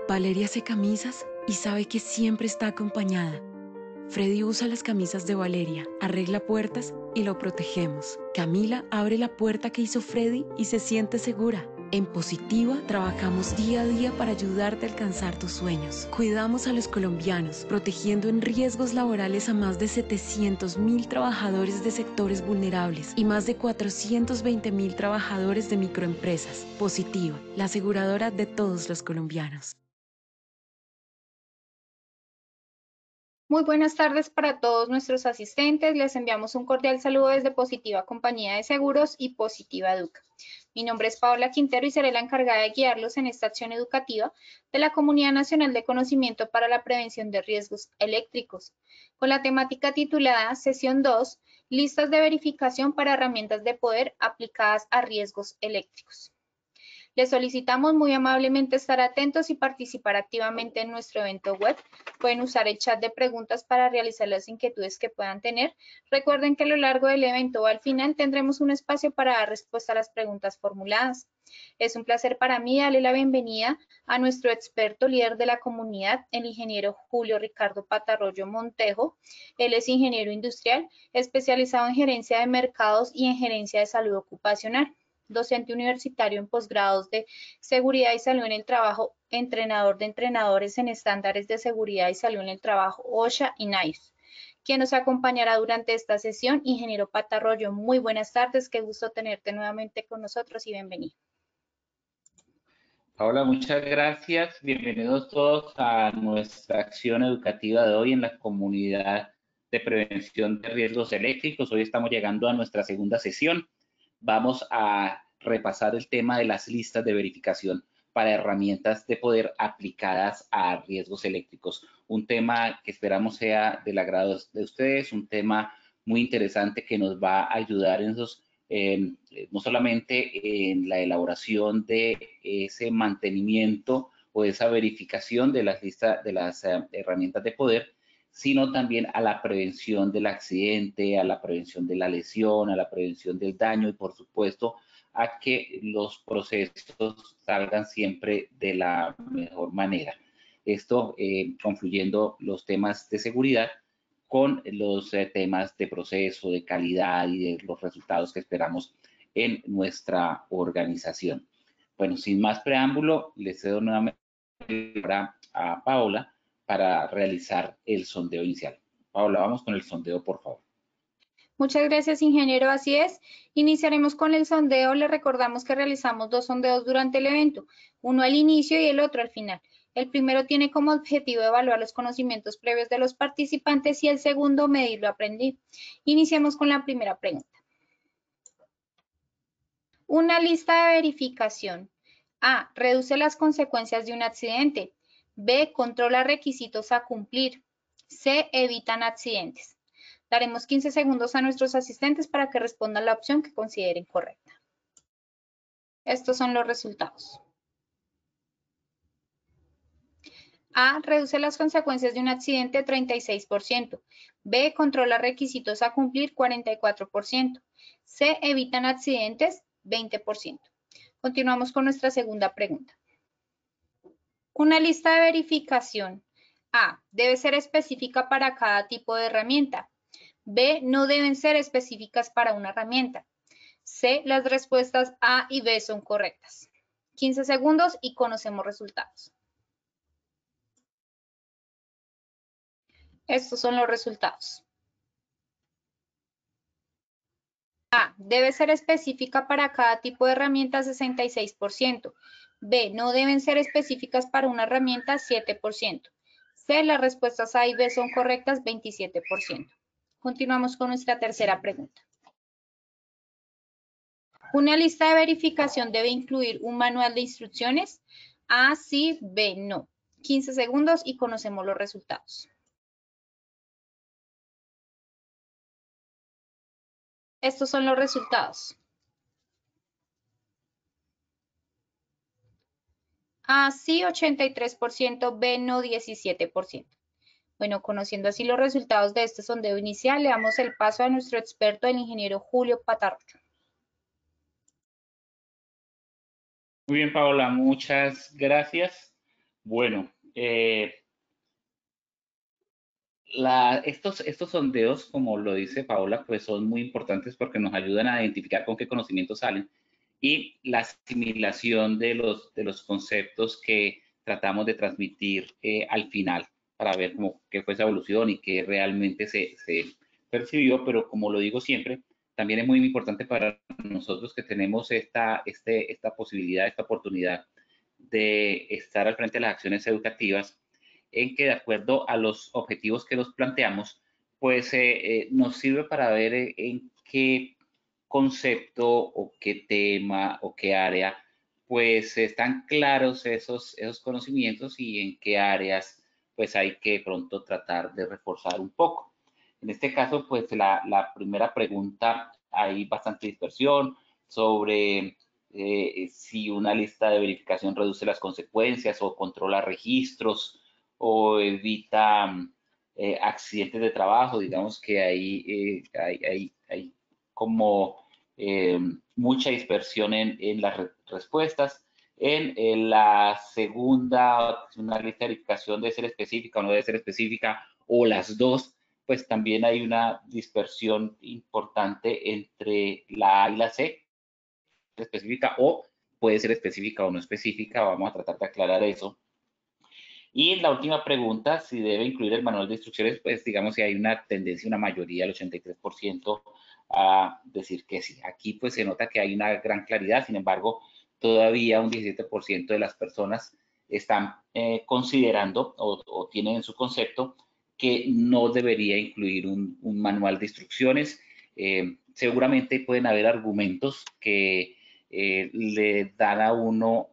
Valeria hace camisas y sabe que siempre está acompañada. Freddy usa las camisas de Valeria, arregla puertas y lo protegemos. Camila abre la puerta que hizo Freddy y se siente segura. En Positiva trabajamos día a día para ayudarte a alcanzar tus sueños. Cuidamos a los colombianos, protegiendo en riesgos laborales a más de 700.000 trabajadores de sectores vulnerables y más de 420.000 trabajadores de microempresas. Positiva, la aseguradora de todos los colombianos. Muy buenas tardes para todos nuestros asistentes. Les enviamos un cordial saludo desde Positiva Compañía de Seguros y Positiva Educa. Mi nombre es Paola Quintero y seré la encargada de guiarlos en esta acción educativa de la Comunidad Nacional de Conocimiento para la Prevención de Riesgos Eléctricos, con la temática titulada Sesión 2, Listas de verificación para herramientas de poder aplicadas a riesgos eléctricos. Les solicitamos muy amablemente estar atentos y participar activamente en nuestro evento web. Pueden usar el chat de preguntas para realizar las inquietudes que puedan tener. Recuerden que a lo largo del evento o al final tendremos un espacio para dar respuesta a las preguntas formuladas. Es un placer para mí darle la bienvenida a nuestro experto líder de la comunidad, el ingeniero Julio Ricardo Patarroyo Montejo. Él es ingeniero industrial, especializado en gerencia de mercados y en gerencia de salud ocupacional, docente universitario en posgrados de seguridad y salud en el trabajo, entrenador de entrenadores en estándares de seguridad y salud en el trabajo, OSHA y NICE. Quien nos acompañará durante esta sesión, ingeniero Patarroyo. Muy buenas tardes, qué gusto tenerte nuevamente con nosotros y bienvenido. Paola, muchas gracias. Bienvenidos todos a nuestra acción educativa de hoy en la comunidad de prevención de riesgos eléctricos. Hoy estamos llegando a nuestra segunda sesión. Vamos a repasar el tema de las listas de verificación para herramientas de poder aplicadas a riesgos eléctricos. Un tema que esperamos sea del agrado de ustedes, un tema muy interesante que nos va a ayudar en esos no solamente en la elaboración de ese mantenimiento o esa verificación de las listas de las herramientas de poder, sino también a la prevención del accidente, a la prevención de la lesión, a la prevención del daño y, por supuesto, a que los procesos salgan siempre de la mejor manera. Esto confluyendo los temas de seguridad con los temas de proceso, de calidad y de los resultados que esperamos en nuestra organización. Bueno, sin más preámbulo, le cedo nuevamente a Paola para realizar el sondeo inicial. Paola, vamos con el sondeo, por favor. Muchas gracias, ingeniero. Así es. Iniciaremos con el sondeo. Le recordamos que realizamos dos sondeos durante el evento, uno al inicio y el otro al final. El primero tiene como objetivo evaluar los conocimientos previos de los participantes y el segundo medir lo aprendido. Iniciemos con la primera pregunta. Una lista de verificación. A. Reduce las consecuencias de un accidente. B. Controla requisitos a cumplir. C. Evitan accidentes. Daremos 15 segundos a nuestros asistentes para que respondan la opción que consideren correcta. Estos son los resultados. A. Reduce las consecuencias de un accidente 36%. B. Controla requisitos a cumplir 44%. C. Evitan accidentes 20%. Continuamos con nuestra segunda pregunta. Una lista de verificación. A. Debe ser específica para cada tipo de herramienta. B. No deben ser específicas para una herramienta. C. Las respuestas A y B son correctas. 15 segundos y conocemos resultados. Estos son los resultados. A. Debe ser específica para cada tipo de herramienta 66%. B. No deben ser específicas para una herramienta 7%. C. Las respuestas A y B son correctas 27%. Continuamos con nuestra tercera pregunta. Una lista de verificación debe incluir un manual de instrucciones. A, sí, B, no. 15 segundos y conocemos los resultados. Estos son los resultados. A, sí, 83%, B, no, 17%. Bueno, conociendo así los resultados de este sondeo inicial, le damos el paso a nuestro experto, el ingeniero Julio Patarroyo. Muy bien, Paola, muchas gracias. Bueno, estos sondeos, como lo dice Paola, pues son muy importantes porque nos ayudan a identificar con qué conocimientos salen y la asimilación de los conceptos que tratamos de transmitir al final para ver qué fue esa evolución y qué realmente se percibió, pero como lo digo siempre, también es muy importante para nosotros que tenemos esta posibilidad, esta oportunidad de estar al frente de las acciones educativas, en que de acuerdo a los objetivos que nos planteamos, pues nos sirve para ver en qué concepto o qué tema o qué área pues están claros esos conocimientos y en qué áreas pues hay que pronto tratar de reforzar un poco. En este caso, pues la primera pregunta, hay bastante dispersión sobre si una lista de verificación reduce las consecuencias o controla registros o evita accidentes de trabajo. Digamos que hay como mucha dispersión en las respuestas. En la segunda, una lista de verificación debe ser específica o no debe ser específica, o las dos, pues también hay una dispersión importante entre la A y la C, específica o puede ser específica o no específica. Vamos a tratar de aclarar eso. Y la última pregunta, si debe incluir el manual de instrucciones, pues digamos que hay una tendencia, una mayoría, el 83%, a decir que sí. Aquí pues se nota que hay una gran claridad, sin embargo, todavía un 17% de las personas están considerando o tienen en su concepto que no debería incluir un manual de instrucciones. Seguramente pueden haber argumentos que le dan a uno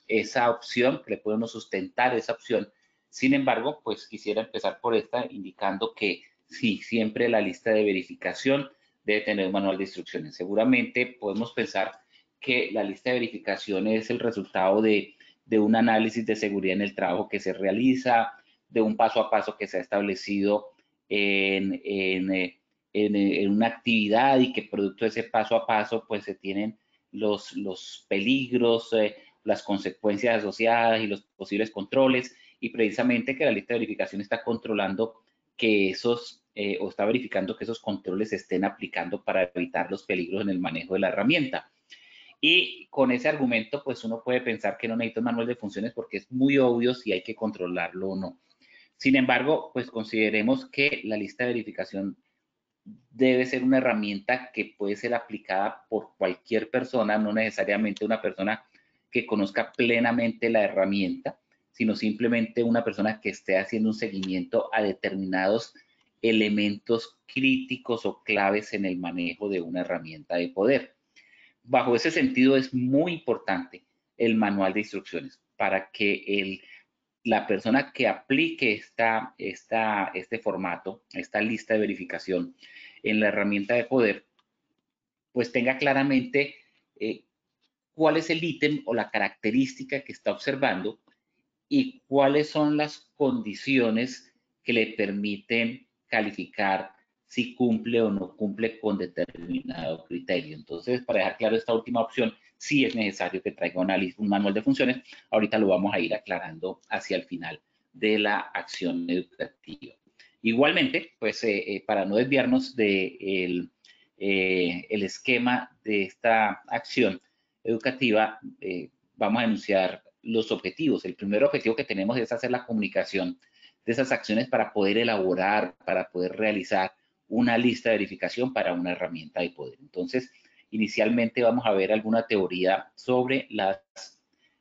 esa opción, que le puede uno sustentar esa opción. Sin embargo, pues quisiera empezar por esta, indicando que sí, siempre la lista de verificación debe tener un manual de instrucciones. Seguramente podemos pensar que la lista de verificación es el resultado de un análisis de seguridad en el trabajo que se realiza, de un paso a paso que se ha establecido en una actividad y que producto de ese paso a paso, pues se tienen los peligros, las consecuencias asociadas y los posibles controles, y precisamente que la lista de verificación está controlando que o está verificando que esos controles se estén aplicando para evitar los peligros en el manejo de la herramienta. Y con ese argumento, pues uno puede pensar que no necesita un manual de funciones porque es muy obvio si hay que controlarlo o no. Sin embargo, pues consideremos que la lista de verificación debe ser una herramienta que puede ser aplicada por cualquier persona, no necesariamente una persona que conozca plenamente la herramienta, sino simplemente una persona que esté haciendo un seguimiento a determinados elementos críticos o claves en el manejo de una herramienta de poder. Bajo ese sentido es muy importante el manual de instrucciones para que la persona que aplique este formato, esta lista de verificación en la herramienta de poder, pues tenga claramente cuál es el ítem o la característica que está observando y cuáles son las condiciones que le permiten calificar si cumple o no cumple con determinado criterio. Entonces, para dejar claro esta última opción, sí es necesario que traiga un manual de funciones. Ahorita lo vamos a ir aclarando hacia el final de la acción educativa. Igualmente, pues para no desviarnos del el esquema de esta acción educativa, vamos a enunciar los objetivos. El primer objetivo que tenemos es hacer la comunicación de esas acciones para poder elaborar, para poder realizar una lista de verificación para una herramienta de poder. Entonces, inicialmente vamos a ver alguna teoría sobre las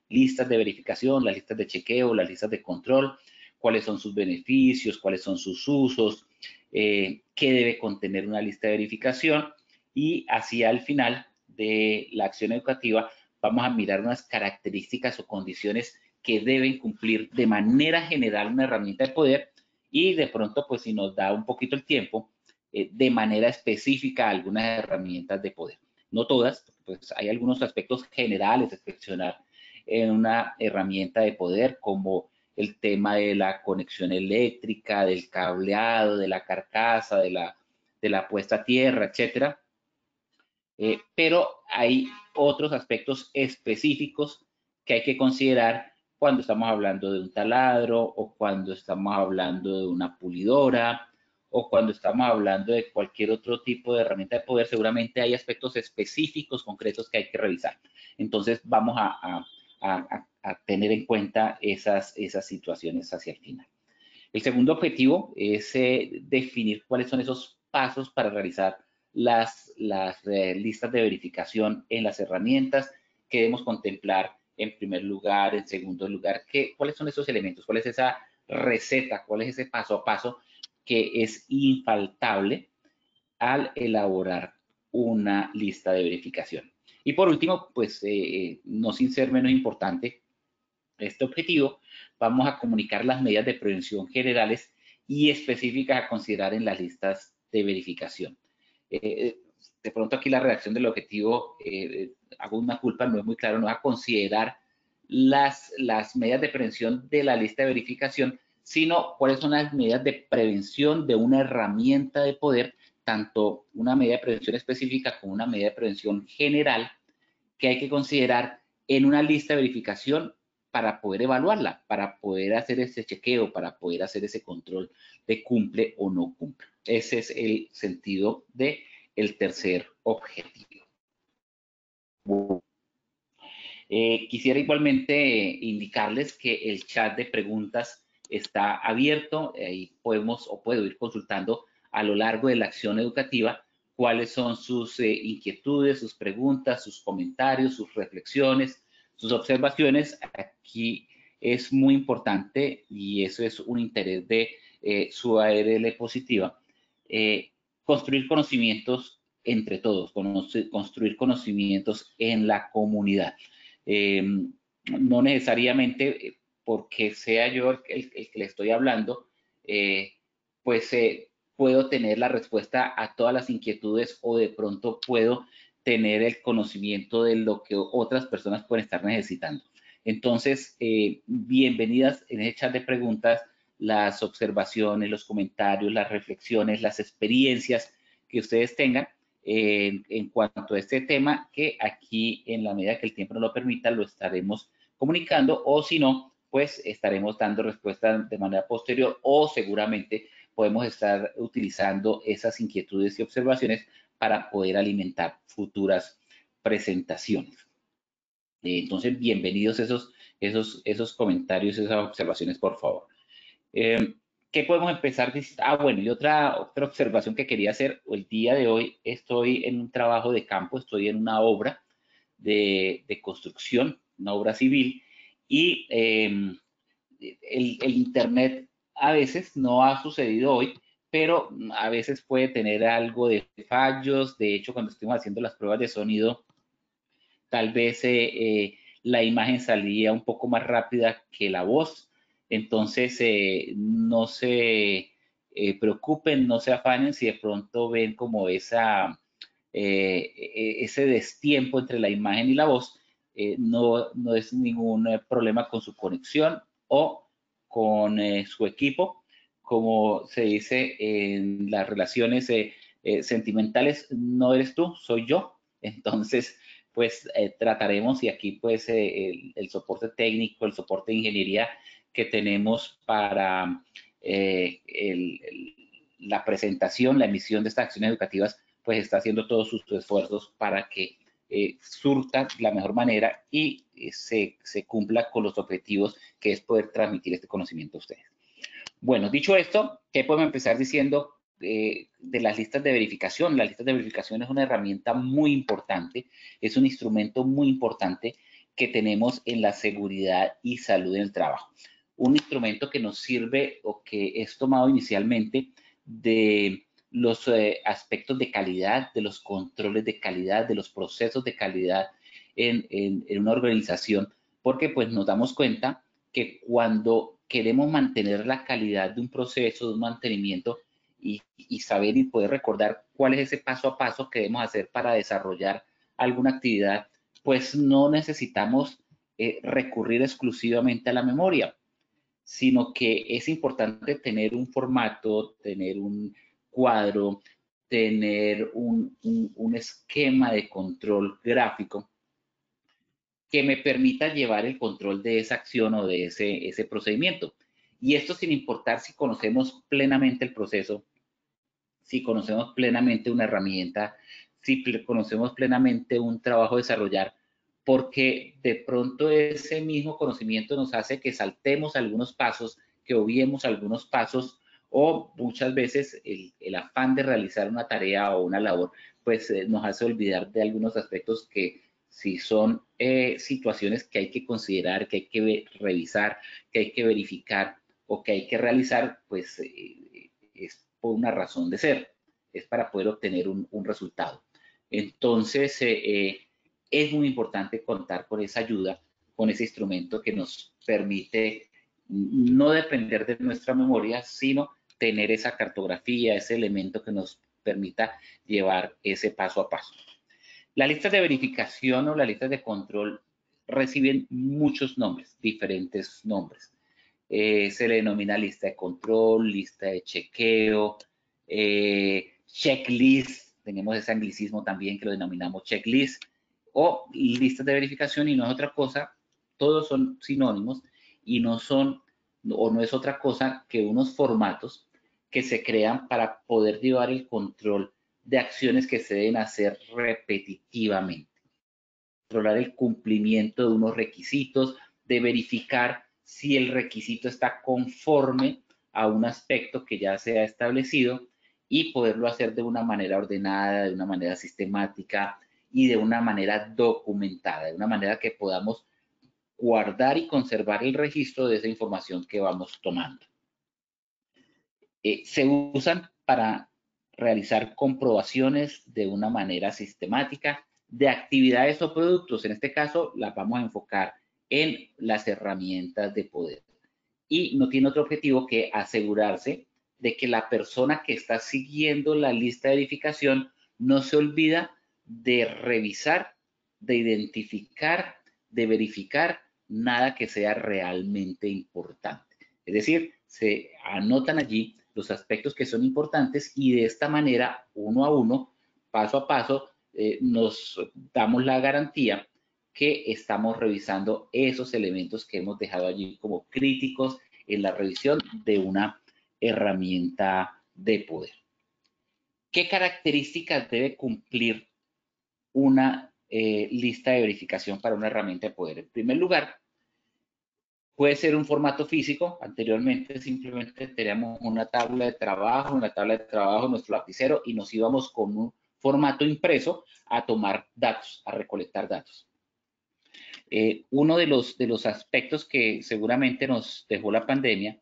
listas de verificación, las listas de chequeo, las listas de control, cuáles son sus beneficios, cuáles son sus usos, qué debe contener una lista de verificación, y hacia el final de la acción educativa vamos a mirar unas características o condiciones que deben cumplir de manera general una herramienta de poder, y de pronto, pues si nos da un poquito el tiempo, de manera específica algunas herramientas de poder. No todas, pues hay algunos aspectos generales a inspeccionar en una herramienta de poder, como el tema de la conexión eléctrica, del cableado, de la carcasa, de la puesta a tierra, etcétera. Pero hay otros aspectos específicos que hay que considerar cuando estamos hablando de un taladro o cuando estamos hablando de una pulidora o cuando estamos hablando de cualquier otro tipo de herramienta de poder, seguramente hay aspectos específicos, concretos que hay que revisar. Entonces vamos a tener en cuenta esas situaciones hacia el final. El segundo objetivo es definir cuáles son esos pasos para realizar las listas de verificación en las herramientas que debemos contemplar en primer lugar, en segundo lugar, cuáles son esos elementos, cuál es esa receta, cuál es ese paso a paso que es infaltable al elaborar una lista de verificación. Y por último, pues no sin ser menos importante, este objetivo, vamos a comunicar las medidas de prevención generales y específicas a considerar en las listas de verificación. De pronto aquí la redacción del objetivo, hago una culpa, no es muy claro, no va a considerar las medidas de prevención de la lista de verificación, sino cuáles son las medidas de prevención de una herramienta de poder, tanto una medida de prevención específica como una medida de prevención general, que hay que considerar en una lista de verificación para poder evaluarla, para poder hacer ese chequeo, para poder hacer ese control de cumple o no cumple. Ese es el sentido del tercer objetivo. Quisiera igualmente indicarles que el chat de preguntas está abierto, ahí podemos o puedo ir consultando a lo largo de la acción educativa cuáles son sus inquietudes, sus preguntas, sus comentarios, sus reflexiones, sus observaciones. Aquí es muy importante, y eso es un interés de su ARL positiva, construir conocimientos entre todos, construir conocimientos en la comunidad. No necesariamente porque sea yo el que le estoy hablando, pues puedo tener la respuesta a todas las inquietudes o de pronto puedo tener el conocimiento de lo que otras personas pueden estar necesitando. Entonces, bienvenidas en el chat de preguntas las observaciones, los comentarios, las reflexiones, las experiencias que ustedes tengan en cuanto a este tema, que aquí en la medida que el tiempo nos lo permita lo estaremos comunicando, o si no, pues estaremos dando respuesta de manera posterior, o seguramente podemos estar utilizando esas inquietudes y observaciones para poder alimentar futuras presentaciones. Entonces, bienvenidos esos comentarios, esas observaciones, por favor. ¿Qué podemos empezar? Bueno, y otra observación que quería hacer, el día de hoy estoy en un trabajo de campo, estoy en una obra de construcción, una obra civil, y el internet a veces no ha sucedido hoy, pero a veces puede tener algo de fallos. De hecho, cuando estuvimos haciendo las pruebas de sonido, tal vez la imagen salía un poco más rápida que la voz. Entonces, no se preocupen, no se afanen si de pronto ven como ese destiempo entre la imagen y la voz. No es ningún problema con su conexión o con su equipo. Como se dice en las relaciones sentimentales, no eres tú, soy yo. Entonces, pues trataremos, y aquí pues el soporte técnico, el soporte de ingeniería que tenemos para la presentación, la emisión de estas acciones educativas, pues está haciendo todos sus esfuerzos para que surta la mejor manera y se cumpla con los objetivos, que es poder transmitir este conocimiento a ustedes. Bueno, dicho esto, ¿qué podemos empezar diciendo de las listas de verificación? Las listas de verificación es una herramienta muy importante, es un instrumento muy importante que tenemos en la seguridad y salud en el trabajo. Un instrumento que nos sirve o que es tomado inicialmente de los aspectos de calidad, de los controles de calidad, de los procesos de calidad en una organización, porque pues nos damos cuenta que cuando queremos mantener la calidad de un proceso, de un mantenimiento, y saber y poder recordar cuál es ese paso a paso que debemos hacer para desarrollar alguna actividad, pues no necesitamos recurrir exclusivamente a la memoria, sino que es importante tener un formato, tener un cuadro, tener un esquema de control gráfico que me permita llevar el control de esa acción o de ese procedimiento. Y esto sin importar si conocemos plenamente el proceso, si conocemos plenamente una herramienta, si conocemos plenamente un trabajo a desarrollar, porque de pronto ese mismo conocimiento nos hace que saltemos algunos pasos, que obviemos algunos pasos, o muchas veces el afán de realizar una tarea o una labor, pues nos hace olvidar de algunos aspectos que si son situaciones que hay que considerar, que hay que revisar, que hay que verificar o que hay que realizar, pues es por una razón de ser, es para poder obtener un resultado. Entonces, es muy importante contar con esa ayuda, con ese instrumento que nos permite no depender de nuestra memoria, sino tener esa cartografía, ese elemento que nos permita llevar ese paso a paso. Las listas de verificación o las listas de control reciben muchos nombres, diferentes nombres. Se le denomina lista de control, lista de chequeo, checklist, tenemos ese anglicismo también que lo denominamos checklist, o listas de verificación, y no es otra cosa, todos son sinónimos y no son, o no es otra cosa que unos formatos que se crean para poder llevar el control de acciones que se deben hacer repetitivamente. Controlar el cumplimiento de unos requisitos, de verificar si el requisito está conforme a un aspecto que ya se ha establecido y poderlo hacer de una manera ordenada, de una manera sistemática y de una manera documentada, de una manera que podamos guardar y conservar el registro de esa información que vamos tomando. Se usan para realizar comprobaciones de una manera sistemática de actividades o productos. En este caso, las vamos a enfocar en las herramientas de poder. Y no tiene otro objetivo que asegurarse de que la persona que está siguiendo la lista de verificación no se olvida de revisar, de identificar, de verificar nada que sea realmente importante. Es decir, se anotan allí los aspectos que son importantes y de esta manera, uno a uno, paso a paso, nos damos la garantía que estamos revisando esos elementos que hemos dejado allí como críticos en la revisión de una herramienta de poder. ¿Qué características debe cumplir una lista de verificación para una herramienta de poder? En primer lugar, puede ser un formato físico. Anteriormente simplemente teníamos una tabla de trabajo, nuestro lapicero, y nos íbamos con un formato impreso a tomar datos, a recolectar datos. Uno de los aspectos que seguramente nos dejó la pandemia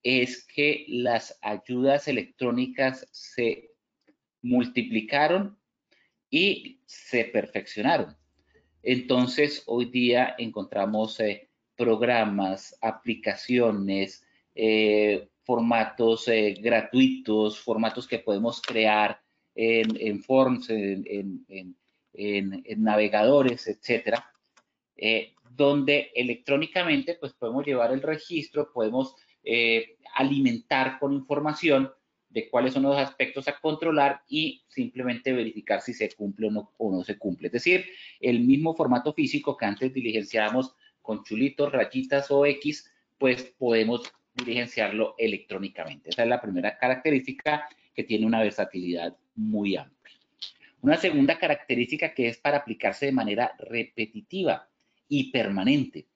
es que las ayudas electrónicas se multiplicaron y se perfeccionaron. Entonces, hoy día encontramos programas, aplicaciones, formatos gratuitos, formatos que podemos crear en forms, en navegadores, etcétera, donde electrónicamente pues podemos llevar el registro, podemos alimentar con información de cuáles son los aspectos a controlar y simplemente verificar si se cumple o no se cumple. Es decir, el mismo formato físico que antes diligenciábamos con chulitos, rayitas o X, pues podemos diligenciarlo electrónicamente. Esa es la primera característica, que tiene una versatilidad muy amplia. Una segunda característica que es para aplicarse de manera repetitiva y permanente.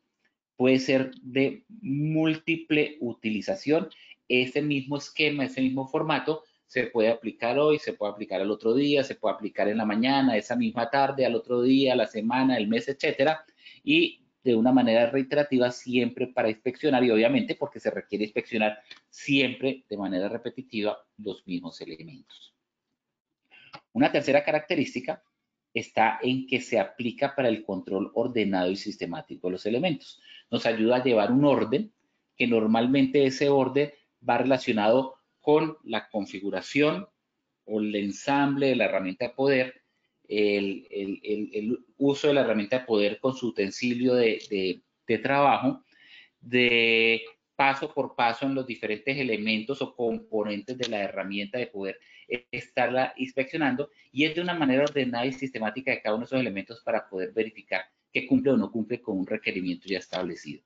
Puede ser de múltiple utilización. Ese mismo esquema, ese mismo formato, se puede aplicar hoy, se puede aplicar al otro día, se puede aplicar en la mañana, esa misma tarde, al otro día, a la semana, el mes, etcétera, y de una manera reiterativa siempre para inspeccionar, y obviamente porque se requiere inspeccionar siempre de manera repetitiva los mismos elementos. Una tercera característica está en que se aplica para el control ordenado y sistemático de los elementos. Nos ayuda a llevar un orden, que normalmente ese orden va relacionado con la configuración o el ensamble de la herramienta de poder, el uso de la herramienta de poder con su utensilio de trabajo, de paso por paso en los diferentes elementos o componentes de la herramienta de poder estarla inspeccionando, y es de una manera ordenada y sistemática de cada uno de esos elementos para poder verificar que cumple o no cumple con un requerimiento ya establecido.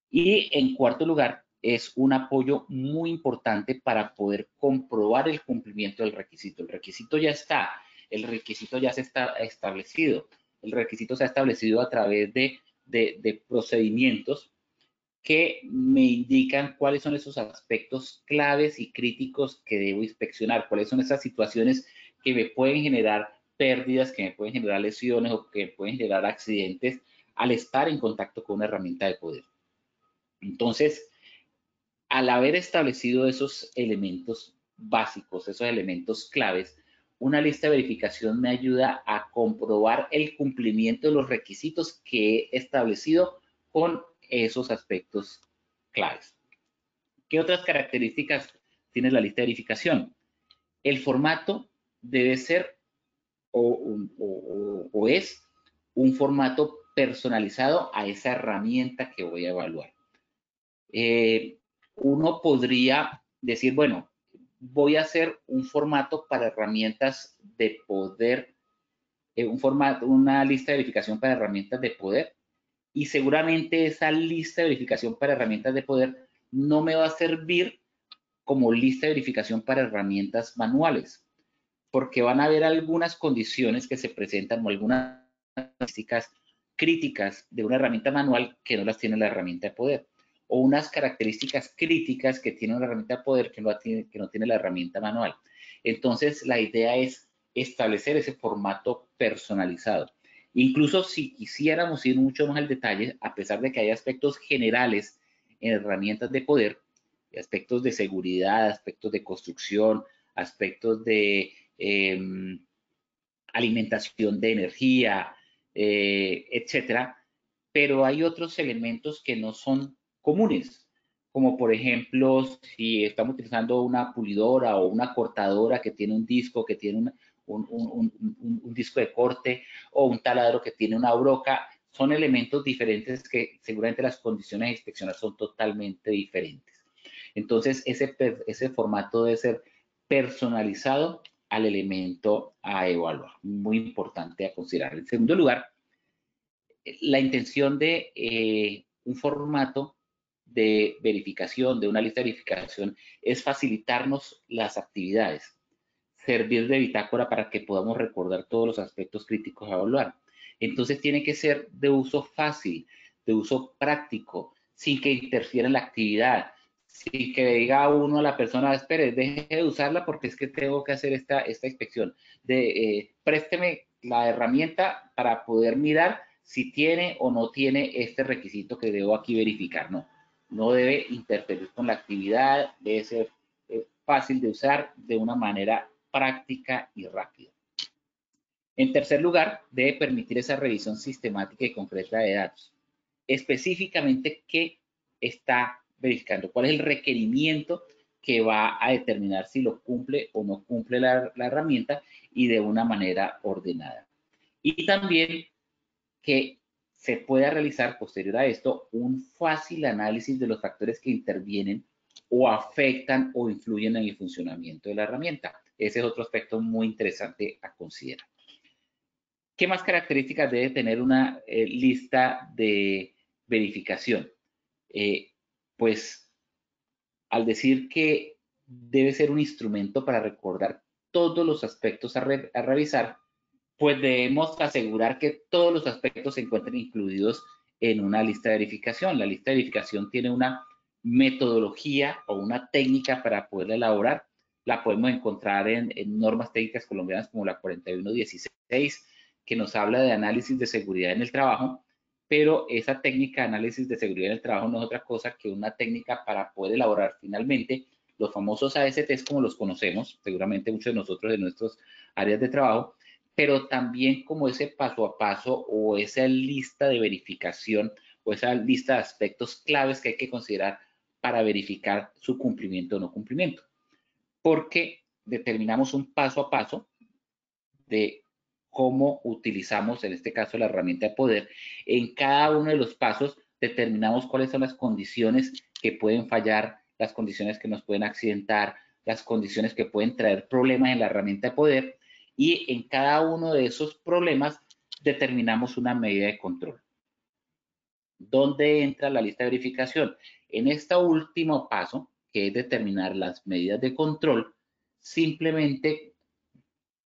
Y en cuarto lugar, es un apoyo muy importante para poder comprobar el cumplimiento del requisito. El requisito ya está, el requisito ya se está establecido. El requisito se ha establecido a través de procedimientos que me indican cuáles son esos aspectos claves y críticos que debo inspeccionar, cuáles son esas situaciones que me pueden generar pérdidas, que me pueden generar lesiones o que pueden generar accidentes al estar en contacto con una herramienta de poder. Entonces, al haber establecido esos elementos básicos, esos elementos claves, una lista de verificación me ayuda a comprobar el cumplimiento de los requisitos que he establecido con esos aspectos claves. ¿Qué otras características tiene la lista de verificación? El formato debe ser o es un formato personalizado a esa herramienta que voy a evaluar. Uno podría decir, bueno, voy a hacer un formato para herramientas de poder, una lista de verificación para herramientas de poder, y seguramente esa lista de verificación para herramientas de poder no me va a servir como lista de verificación para herramientas manuales, porque van a haber algunas condiciones que se presentan o algunas características críticas de una herramienta manual que no las tiene la herramienta de poder, o unas características críticas que tiene una herramienta de poder que no tiene la herramienta manual. Entonces, la idea es establecer ese formato personalizado. Incluso si quisiéramos ir mucho más al detalle, a pesar de que hay aspectos generales en herramientas de poder, aspectos de seguridad, aspectos de construcción, aspectos de alimentación de energía, etcétera, pero hay otros elementos que no son comunes, como por ejemplo, si estamos utilizando una pulidora o una cortadora que tiene un disco, que tiene un disco de corte, o un taladro que tiene una broca, son elementos diferentes que seguramente las condiciones de inspección son totalmente diferentes. Entonces, ese formato debe ser personalizado al elemento a evaluar. Muy importante a considerar. En segundo lugar, la intención de un formato de verificación, de una lista de verificación, es facilitarnos las actividades, servir de bitácora para que podamos recordar todos los aspectos críticos a evaluar. Entonces tiene que ser de uso fácil, de uso práctico, sin que interfiera en la actividad, sin que diga uno a la persona, espere, deje de usarla porque es que tengo que hacer esta inspección. Présteme la herramienta para poder mirar si tiene o no tiene este requisito que debo aquí verificar. No debe interferir con la actividad, debe ser fácil de usar de una manera práctica y rápida. En tercer lugar, debe permitir esa revisión sistemática y concreta de datos. Específicamente, ¿qué está verificando? ¿Cuál es el requerimiento que va a determinar si lo cumple o no cumple la herramienta y de una manera ordenada? Y también que se pueda realizar posterior a esto un fácil análisis de los factores que intervienen o afectan o influyen en el funcionamiento de la herramienta. Ese es otro aspecto muy interesante a considerar. ¿Qué más características debe tener una lista de verificación? Pues al decir que debe ser un instrumento para recordar todos los aspectos a revisar, pues debemos asegurar que todos los aspectos se encuentren incluidos en una lista de verificación. La lista de verificación tiene una metodología o una técnica para poderla elaborar. La podemos encontrar en normas técnicas colombianas como la 4116, que nos habla de análisis de seguridad en el trabajo, pero esa técnica de análisis de seguridad en el trabajo no es otra cosa que una técnica para poder elaborar finalmente los famosos ASTs como los conocemos, seguramente muchos de nosotros de nuestras áreas de trabajo, pero también como ese paso a paso o esa lista de verificación o esa lista de aspectos claves que hay que considerar para verificar su cumplimiento o no cumplimiento. Porque determinamos un paso a paso de cómo utilizamos, en este caso, la herramienta de poder. En cada uno de los pasos determinamos cuáles son las condiciones que pueden fallar, las condiciones que nos pueden accidentar, las condiciones que pueden traer problemas en la herramienta de poder, y en cada uno de esos problemas determinamos una medida de control. ¿Dónde entra la lista de verificación? En este último paso, que es determinar las medidas de control, simplemente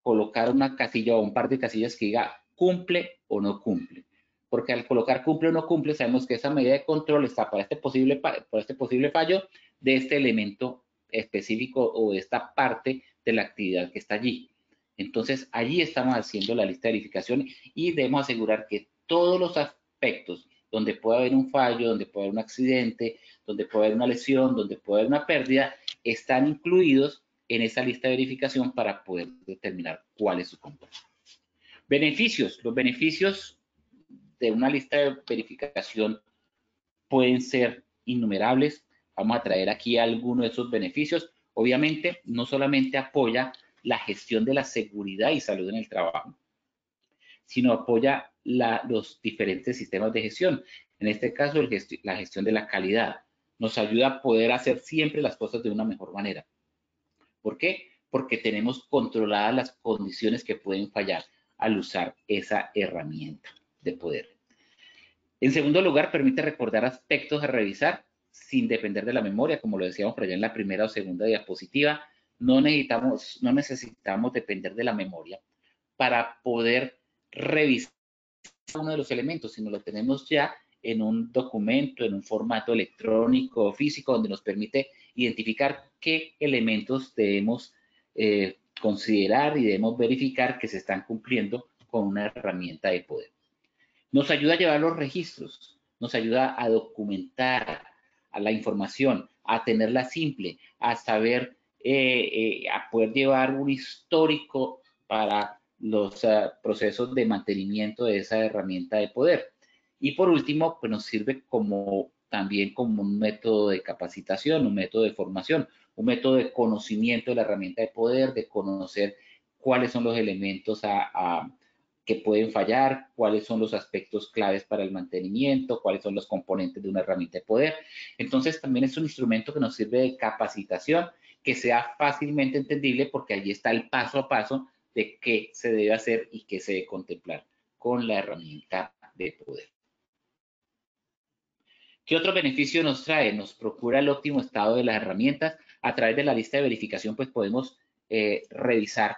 colocar una casilla o un par de casillas que diga cumple o no cumple. Porque al colocar cumple o no cumple, sabemos que esa medida de control está para este posible fallo de este elemento específico o de esta parte de la actividad que está allí. Entonces, allí estamos haciendo la lista de verificación y debemos asegurar que todos los aspectos donde puede haber un fallo, donde puede haber un accidente, donde puede haber una lesión, donde puede haber una pérdida, están incluidos en esa lista de verificación para poder determinar cuál es su control. Beneficios. Los beneficios de una lista de verificación pueden ser innumerables. Vamos a traer aquí algunos de esos beneficios. Obviamente, no solamente apoya la gestión de la seguridad y salud en el trabajo, sino apoya los diferentes sistemas de gestión. En este caso, la gestión de la calidad. Nos ayuda a poder hacer siempre las cosas de una mejor manera. ¿Por qué? Porque tenemos controladas las condiciones que pueden fallar al usar esa herramienta de poder. En segundo lugar, permite recordar aspectos a revisar sin depender de la memoria, como lo decíamos por allá en la primera o segunda diapositiva. No necesitamos depender de la memoria para poder revisar uno de los elementos, sino lo tenemos ya en un documento, en un formato electrónico o físico, donde nos permite identificar qué elementos debemos considerar y debemos verificar que se están cumpliendo con una herramienta de poder. Nos ayuda a llevar los registros, nos ayuda a documentar a la información, a tenerla simple, a saber, a poder llevar un histórico para los procesos de mantenimiento de esa herramienta de poder. Y por último, pues nos sirve también como un método de capacitación, un método de formación, un método de conocimiento de la herramienta de poder, de conocer cuáles son los elementos que pueden fallar, cuáles son los aspectos claves para el mantenimiento, cuáles son los componentes de una herramienta de poder. Entonces, también es un instrumento que nos sirve de capacitación, que sea fácilmente entendible, porque allí está el paso a paso de qué se debe hacer y qué se debe contemplar con la herramienta de poder. ¿Qué otro beneficio nos trae? Nos procura el óptimo estado de las herramientas. A través de la lista de verificación, pues podemos revisar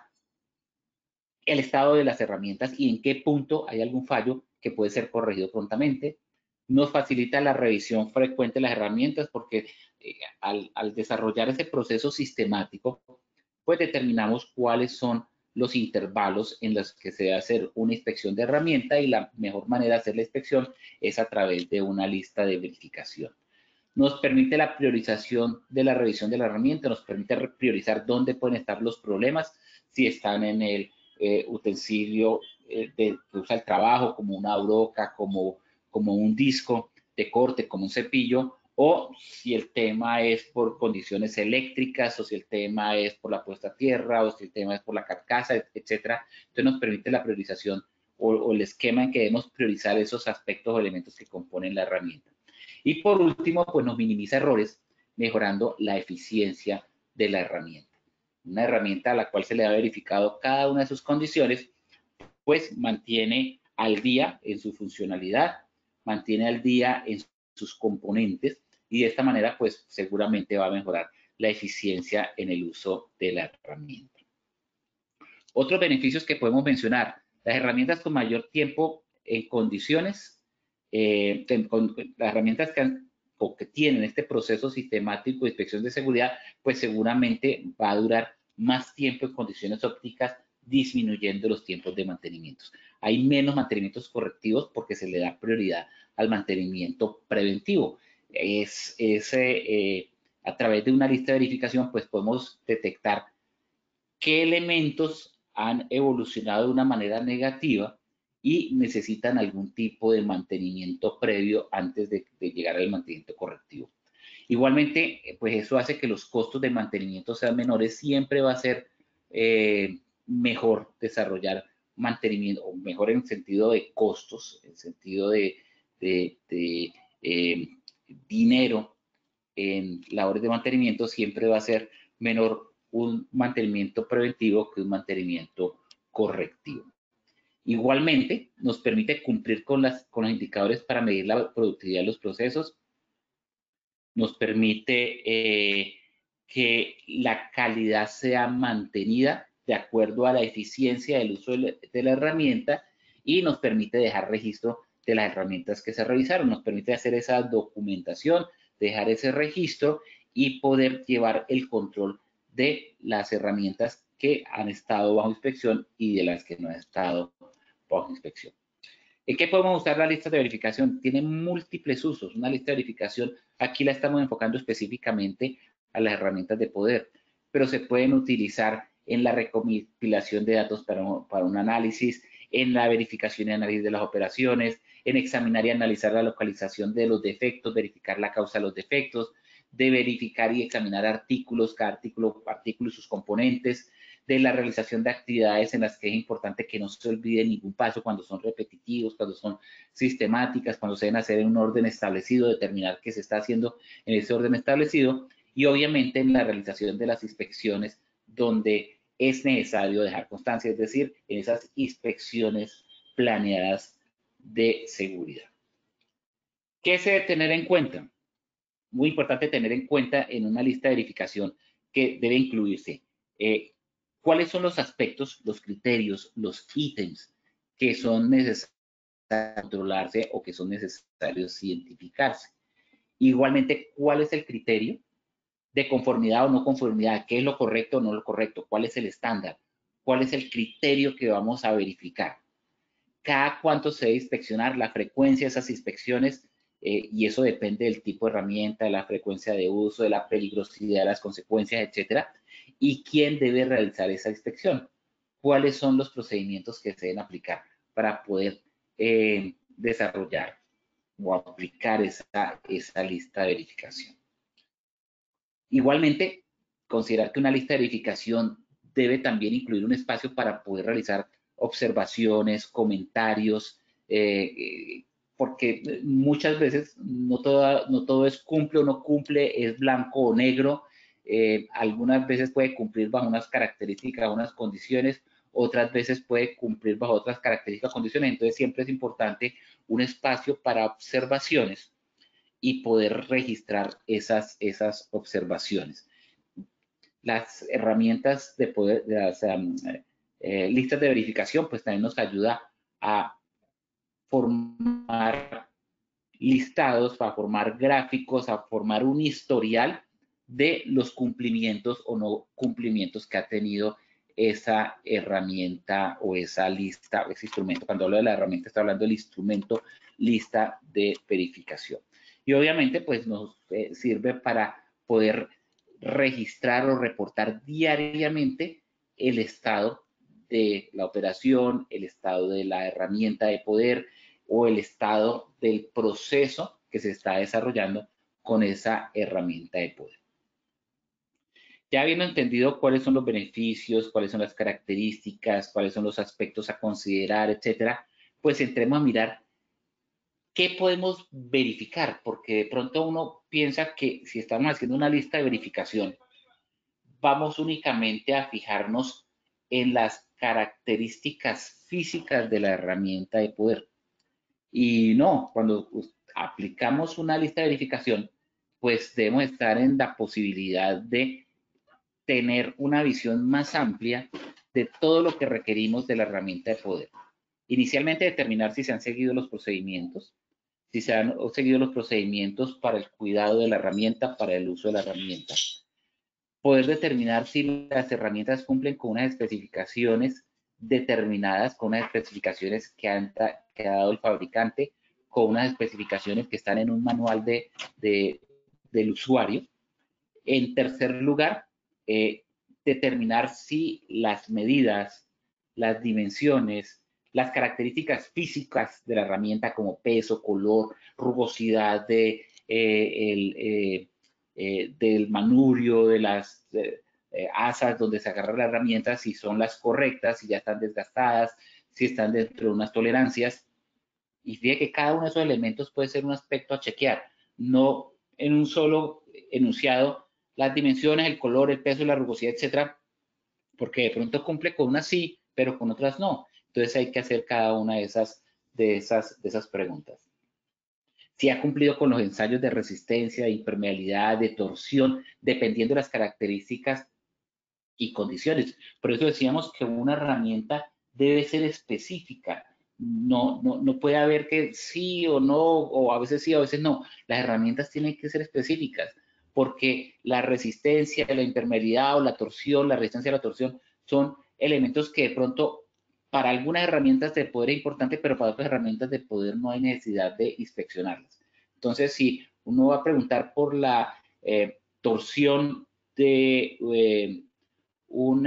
el estado de las herramientas y en qué punto hay algún fallo que puede ser corregido prontamente. Nos facilita la revisión frecuente de las herramientas porque al desarrollar ese proceso sistemático, pues determinamos cuáles son los intervalos en los que se debe hacer una inspección de herramienta y la mejor manera de hacer la inspección es a través de una lista de verificación. Nos permite la priorización de la revisión de la herramienta, nos permite priorizar dónde pueden estar los problemas, si están en el utensilio que usa el trabajo, como una broca, como un disco de corte, como un cepillo, o si el tema es por condiciones eléctricas, o si el tema es por la puesta a tierra, o si el tema es por la carcasa, etcétera. Entonces nos permite la priorización o el esquema en que debemos priorizar esos aspectos o elementos que componen la herramienta. Y por último, pues nos minimiza errores, mejorando la eficiencia de la herramienta. Una herramienta a la cual se le ha verificado cada una de sus condiciones, pues mantiene al día en su funcionalidad, mantiene al día en sus componentes y de esta manera, pues seguramente va a mejorar la eficiencia en el uso de la herramienta. Otros beneficios que podemos mencionar, las herramientas con mayor tiempo en condiciones, las herramientas que tienen este proceso sistemático de inspección de seguridad, pues seguramente va a durar más tiempo en condiciones ópticas, disminuyendo los tiempos de mantenimiento. Hay menos mantenimientos correctivos porque se le da prioridad al mantenimiento preventivo. A través de una lista de verificación, pues podemos detectar qué elementos han evolucionado de una manera negativa y necesitan algún tipo de mantenimiento previo antes de llegar al mantenimiento correctivo. Igualmente, pues eso hace que los costos de mantenimiento sean menores. Siempre va a ser mejor desarrollar mantenimiento, o mejor en el sentido de costos, en el sentido de dinero en labores de mantenimiento, siempre va a ser menor un mantenimiento preventivo que un mantenimiento correctivo. Igualmente, nos permite cumplir con los indicadores para medir la productividad de los procesos, nos permite que la calidad sea mantenida de acuerdo a la eficiencia del uso de la herramienta y nos permite dejar registro de las herramientas que se revisaron, nos permite hacer esa documentación, dejar ese registro y poder llevar el control de las herramientas que han estado bajo inspección y de las que no han estado bajo inspección. ¿En qué podemos usar la lista de verificación? Tiene múltiples usos. Una lista de verificación, aquí la estamos enfocando específicamente a las herramientas de poder, pero se pueden utilizar en la recopilación de datos para un análisis, en la verificación y análisis de las operaciones, en examinar y analizar la localización de los defectos, verificar la causa de los defectos, de verificar y examinar artículos, cada artículo y sus componentes, de la realización de actividades en las que es importante que no se olvide ningún paso cuando son repetitivos, cuando son sistemáticas, cuando se deben hacer en un orden establecido, determinar qué se está haciendo en ese orden establecido y obviamente en la realización de las inspecciones donde es necesario dejar constancia, es decir, en esas inspecciones planeadas de seguridad. ¿Qué se debe tener en cuenta? Muy importante tener en cuenta en una lista de verificación que debe incluirse cuáles son los aspectos, los criterios, los ítems que son necesarios controlarse o que son necesarios identificarse. Igualmente, ¿cuál es el criterio de conformidad o no conformidad? ¿Qué es lo correcto o no lo correcto? ¿Cuál es el estándar? ¿Cuál es el criterio que vamos a verificar? Cada cuánto se debe inspeccionar, la frecuencia de esas inspecciones, y eso depende del tipo de herramienta, de la frecuencia de uso, de la peligrosidad, de las consecuencias, etcétera. ¿Y quién debe realizar esa inspección? ¿Cuáles son los procedimientos que se deben aplicar para poder desarrollar o aplicar esa lista de verificación? Igualmente, considerar que una lista de verificación debe también incluir un espacio para poder realizar observaciones, comentarios, porque muchas veces no todo es cumple o no cumple, es blanco o negro. Algunas veces puede cumplir bajo unas características, unas condiciones, otras veces puede cumplir bajo otras características, condiciones. Entonces siempre es importante un espacio para observaciones y poder registrar esas observaciones. Las herramientas de poder, las listas de verificación, pues también nos ayuda a formar listados, a formar gráficos, a formar un historial de los cumplimientos o no cumplimientos que ha tenido esa herramienta o esa lista, o ese instrumento. Cuando hablo de la herramienta, estoy hablando del instrumento lista de verificación. Y obviamente, pues nos sirve para poder registrar o reportar diariamente el estado de la operación, el estado de la herramienta de poder o el estado del proceso que se está desarrollando con esa herramienta de poder. Ya habiendo entendido cuáles son los beneficios, cuáles son las características, cuáles son los aspectos a considerar, etcétera, pues entremos a mirar qué podemos verificar, porque de pronto uno piensa que si estamos haciendo una lista de verificación, vamos únicamente a fijarnos en las características físicas de la herramienta de poder. Y no, cuando aplicamos una lista de verificación, pues debemos estar en la posibilidad de tener una visión más amplia de todo lo que requerimos de la herramienta de poder. Inicialmente determinar si se han seguido los procedimientos, si se han seguido los procedimientos para el cuidado de la herramienta, para el uso de la herramienta. Poder determinar si las herramientas cumplen con unas especificaciones determinadas, con unas especificaciones que ha dado el fabricante, con unas especificaciones que están en un manual del usuario. En tercer lugar, determinar si las medidas, las dimensiones, las características físicas de la herramienta como peso, color, rugosidad del manubrio, de las asas donde se agarra la herramienta, si son las correctas, si ya están desgastadas, si están dentro de unas tolerancias. Y fíjate que cada uno de esos elementos puede ser un aspecto a chequear, no en un solo enunciado las dimensiones, el color, el peso, la rugosidad, etcétera, porque de pronto cumple con unas sí, pero con otras no. Entonces hay que hacer cada una de esas preguntas. Si ha cumplido con los ensayos de resistencia, de impermeabilidad, de torsión, dependiendo de las características y condiciones. Por eso decíamos que una herramienta debe ser específica. No puede haber que sí o no, o a veces sí, a veces no. Las herramientas tienen que ser específicas, porque la resistencia, la impermeabilidad o la torsión, la resistencia a la torsión, son elementos que de pronto para algunas herramientas de poder es importante, pero para otras herramientas de poder no hay necesidad de inspeccionarlas. Entonces, si uno va a preguntar por la torsión de un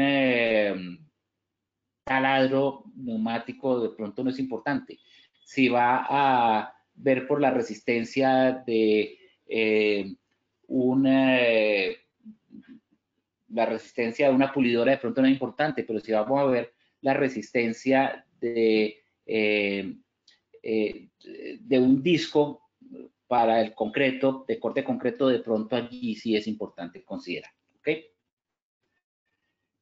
taladro neumático, de pronto no es importante. Si va a ver por la resistencia de la resistencia de una pulidora, de pronto no es importante, pero si vamos a ver la resistencia de un disco para el concreto, de corte concreto, de pronto allí sí es importante considerar. ¿Ok?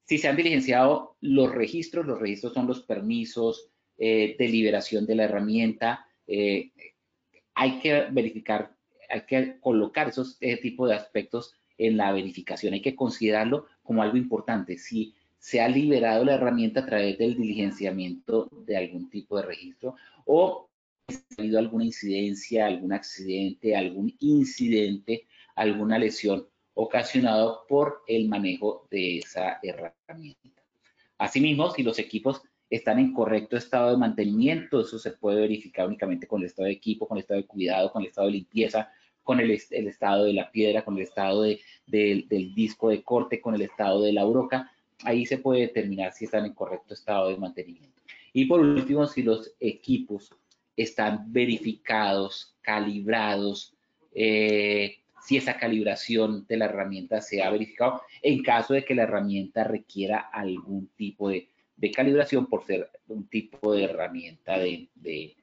Si se han diligenciado los registros son los permisos de liberación de la herramienta. Hay que verificar, hay que colocar ese tipo de aspectos en la verificación. Hay que considerarlo como algo importante. Si se ha liberado la herramienta a través del diligenciamiento de algún tipo de registro o si ha habido alguna incidencia, algún accidente, algún incidente, alguna lesión ocasionado por el manejo de esa herramienta. Asimismo, si los equipos están en correcto estado de mantenimiento, eso se puede verificar únicamente con el estado de equipo, con el estado de cuidado, con el estado de limpieza, con el estado de la piedra, con el estado del disco de corte, con el estado de la broca. Ahí se puede determinar si están en correcto estado de mantenimiento. Y por último, si los equipos están verificados, calibrados, si esa calibración de la herramienta se ha verificado en caso de que la herramienta requiera algún tipo de calibración por ser un tipo de herramienta de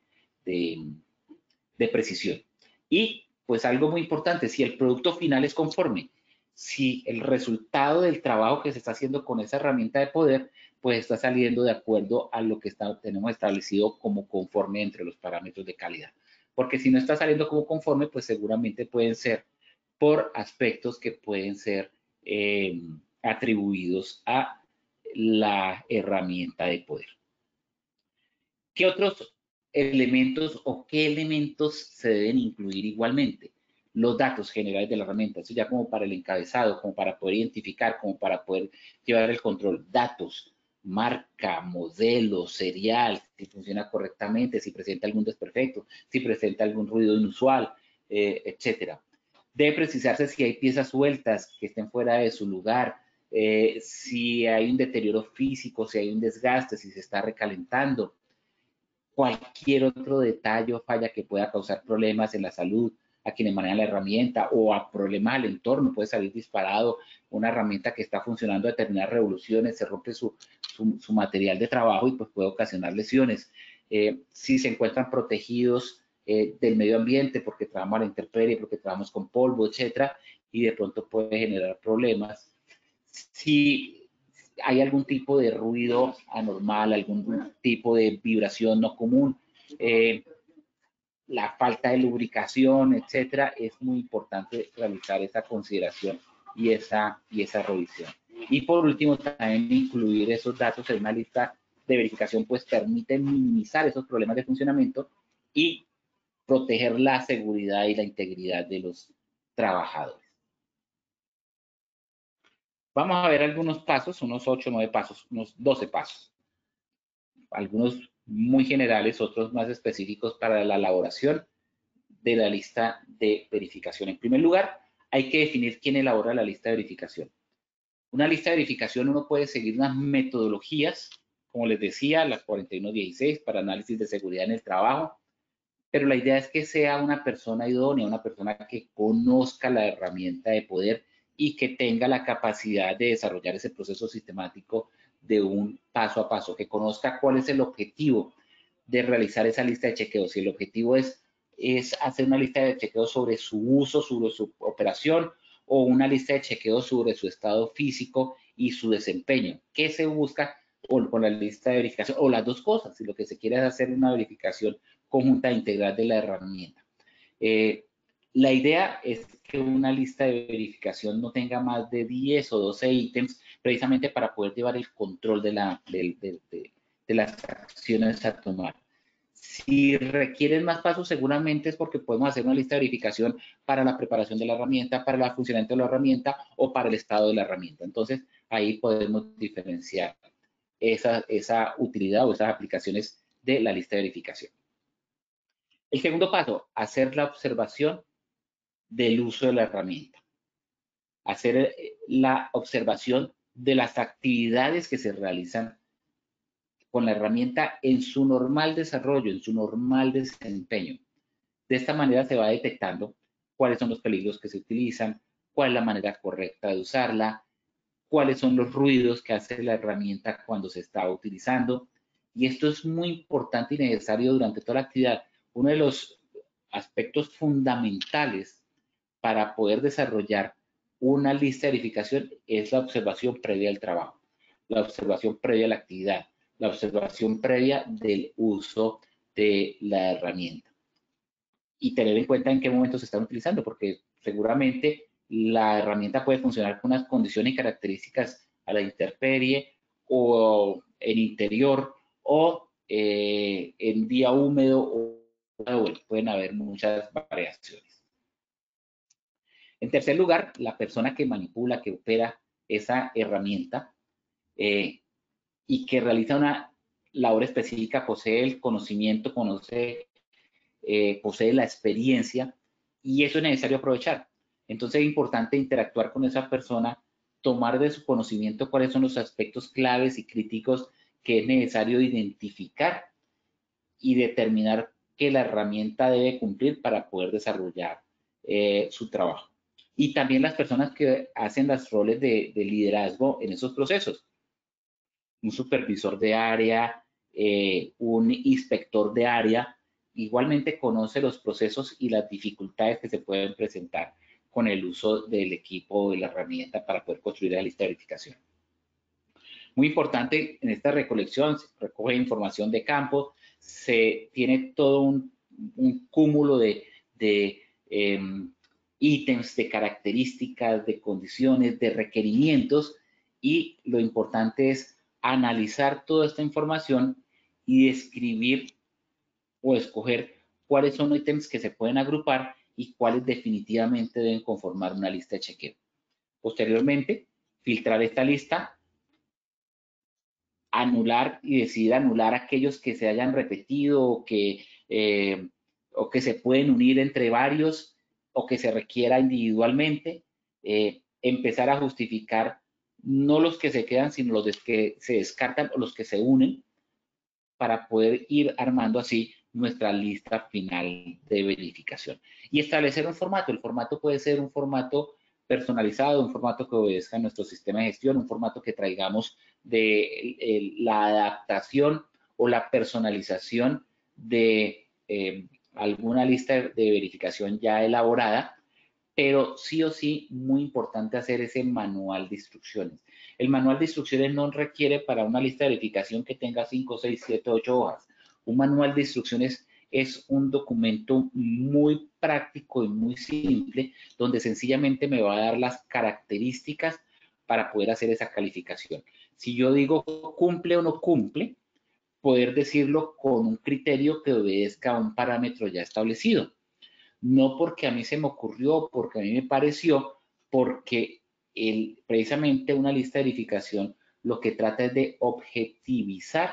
precisión. Y pues algo muy importante, si el producto final es conforme, si el resultado del trabajo que se está haciendo con esa herramienta de poder, pues está saliendo de acuerdo a lo que tenemos establecido como conforme entre los parámetros de calidad. Porque si no está saliendo como conforme, pues seguramente pueden ser por aspectos que pueden ser atribuidos a la herramienta de poder. ¿Qué otros elementos o qué elementos se deben incluir igualmente? Los datos generales de la herramienta, eso ya como para el encabezado, como para poder identificar, como para poder llevar el control. Datos, marca, modelo, serial, si funciona correctamente, si presenta algún desperfecto, si presenta algún ruido inusual, etcétera. Debe precisarse si hay piezas sueltas que estén fuera de su lugar, si hay un deterioro físico, si hay un desgaste, si se está recalentando, cualquier otro detalle o falla que pueda causar problemas en la salud a quienes manejan la herramienta o a problemas al entorno. Puede salir disparado una herramienta que está funcionando a determinadas revoluciones, se rompe su material de trabajo y pues puede ocasionar lesiones. Si se encuentran protegidos del medio ambiente porque trabajamos a la intemperie, porque trabajamos con polvo, etcétera, y de pronto puede generar problemas. Si hay algún tipo de ruido anormal, algún tipo de vibración no común, la falta de lubricación, etcétera, es muy importante realizar esa consideración y esa revisión. Y por último, también incluir esos datos en una lista de verificación, pues permite minimizar esos problemas de funcionamiento y proteger la seguridad y la integridad de los trabajadores. Vamos a ver algunos pasos, unos 8 o 9 pasos, unos 12 pasos. Algunos muy generales, otros más específicos para la elaboración de la lista de verificación. En primer lugar, hay que definir quién elabora la lista de verificación. Una lista de verificación uno puede seguir unas metodologías, como les decía, las 4116 para análisis de seguridad en el trabajo, pero la idea es que sea una persona idónea, una persona que conozca la herramienta de poder y que tenga la capacidad de desarrollar ese proceso sistemático de un paso a paso, que conozca cuál es el objetivo de realizar esa lista de chequeos. Si el objetivo es hacer una lista de chequeos sobre su uso, sobre su operación, o una lista de chequeos sobre su estado físico y su desempeño. ¿Qué se busca? o la lista de verificación, o las dos cosas, si lo que se quiere es hacer una verificación conjunta integral de la herramienta. La idea es que una lista de verificación no tenga más de 10 o 12 ítems, precisamente para poder llevar el control de las acciones a tomar. Si requieren más pasos, seguramente es porque podemos hacer una lista de verificación para la preparación de la herramienta, para el funcionamiento de la herramienta o para el estado de la herramienta. Entonces, ahí podemos diferenciar esa utilidad o esas aplicaciones de la lista de verificación. El segundo paso, hacer la observación del uso de la herramienta. Hacer la observación de las actividades que se realizan con la herramienta en su normal desarrollo, en su normal desempeño. De esta manera se va detectando cuáles son los peligros que se utilizan, cuál es la manera correcta de usarla, cuáles son los ruidos que hace la herramienta cuando se está utilizando. Y esto es muy importante y necesario durante toda la actividad. Uno de los aspectos fundamentales para poder desarrollar una lista de verificación es la observación previa al trabajo, la observación previa a la actividad, la observación previa del uso de la herramienta. Y tener en cuenta en qué momento se están utilizando, porque seguramente la herramienta puede funcionar con unas condiciones y características a la intemperie o en interior o en día húmedo o pueden haber muchas variaciones. En tercer lugar, la persona que manipula, que opera esa herramienta y que realiza una labor específica, posee el conocimiento, posee la experiencia y eso es necesario aprovechar. Entonces es importante interactuar con esa persona, tomar de su conocimiento cuáles son los aspectos claves y críticos que es necesario identificar y determinar que la herramienta debe cumplir para poder desarrollar su trabajo. Y también las personas que hacen los roles de liderazgo en esos procesos. Un supervisor de área, un inspector de área, igualmente conoce los procesos y las dificultades que se pueden presentar con el uso del equipo de la herramienta para poder construir la lista de verificación. Muy importante en esta recolección, se recoge información de campo, se tiene todo un cúmulo de ítems, de características, de condiciones, de requerimientos y lo importante es analizar toda esta información y describir o escoger cuáles son los ítems que se pueden agrupar y cuáles definitivamente deben conformar una lista de chequeo. Posteriormente, filtrar esta lista, anular y decidir anular aquellos que se hayan repetido o que se pueden unir entre varios o que se requiera individualmente, empezar a justificar no los que se quedan, sino los que se descartan o los que se unen para poder ir armando así nuestra lista final de verificación. Y establecer un formato. El formato puede ser un formato personalizado, un formato que obedezca a nuestro sistema de gestión, un formato que traigamos de la adaptación o la personalización de alguna lista de verificación ya elaborada, pero sí o sí, muy importante hacer ese manual de instrucciones. El manual de instrucciones no requiere para una lista de verificación que tenga 5, 6, 7, 8 hojas. Un manual de instrucciones es un documento muy práctico y muy simple, donde sencillamente me va a dar las características para poder hacer esa calificación. Si yo digo cumple o no cumple, poder decirlo con un criterio que obedezca a un parámetro ya establecido. No porque a mí se me ocurrió, porque a mí me pareció, porque precisamente una lista de verificación lo que trata es de objetivizar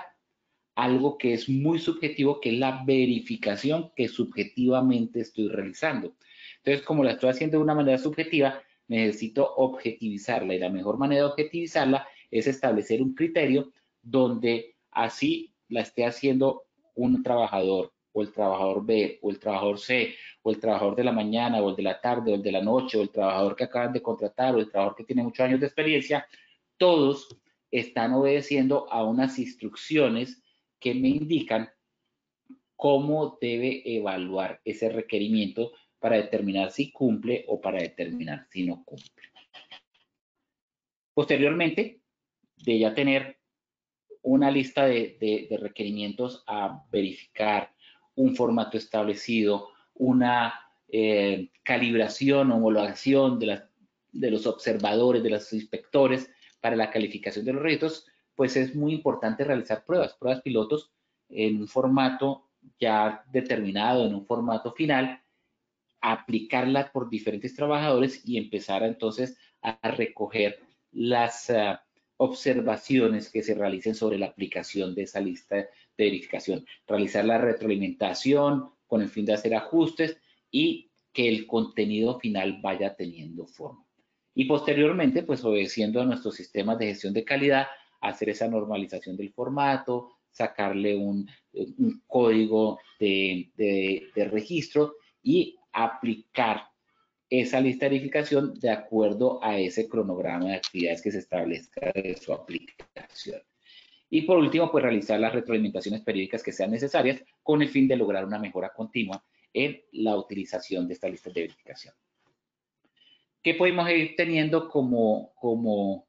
algo que es muy subjetivo, que es la verificación que subjetivamente estoy realizando. Entonces, como la estoy haciendo de una manera subjetiva, necesito objetivizarla y la mejor manera de objetivizarla es establecer un criterio donde así la esté haciendo un trabajador o el trabajador B o el trabajador C o el trabajador de la mañana o el de la tarde o el de la noche o el trabajador que acaban de contratar o el trabajador que tiene muchos años de experiencia, todos están obedeciendo a unas instrucciones que me indican cómo debe evaluar ese requerimiento para determinar si cumple o para determinar si no cumple. Posteriormente, de ya tener una lista de requerimientos a verificar, un formato establecido, una calibración, homologación de los observadores, de los inspectores para la calificación de los registros, pues es muy importante realizar pruebas pilotos en un formato ya determinado, en un formato final, aplicarla por diferentes trabajadores y empezar entonces a recoger las observaciones que se realicen sobre la aplicación de esa lista de verificación, realizar la retroalimentación con el fin de hacer ajustes y que el contenido final vaya teniendo forma. Y posteriormente, pues obedeciendo a nuestros sistemas de gestión de calidad, hacer esa normalización del formato, sacarle un código de registro y aplicar esa lista de verificación de acuerdo a ese cronograma de actividades que se establezca de su aplicación. Y por último, pues realizar las retroalimentaciones periódicas que sean necesarias con el fin de lograr una mejora continua en la utilización de esta lista de verificación. ¿Qué podemos ir teniendo como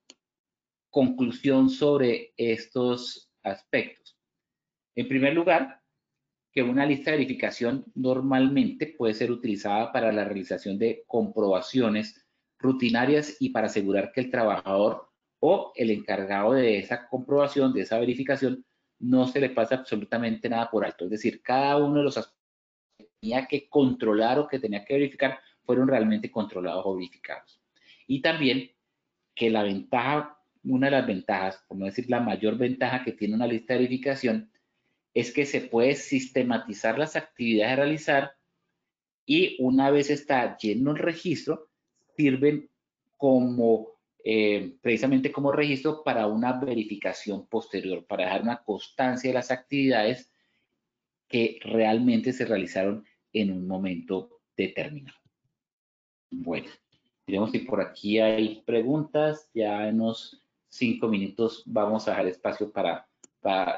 conclusión sobre estos aspectos? En primer lugar, que una lista de verificación normalmente puede ser utilizada para la realización de comprobaciones rutinarias y para asegurar que el trabajador o el encargado de esa comprobación, de esa verificación, no se le pasa absolutamente nada por alto. Es decir, cada uno de los aspectos que tenía que controlar o que tenía que verificar fueron realmente controlados o verificados. Y también que la ventaja, una de las ventajas, por no decir la mayor ventaja que tiene una lista de verificación, es que se puede sistematizar las actividades a realizar y una vez está lleno el registro, sirven como precisamente como registro para una verificación posterior, para dejar una constancia de las actividades que realmente se realizaron en un momento determinado. Bueno, miremos si por aquí hay preguntas. Ya en unos 5 minutos vamos a dejar espacio para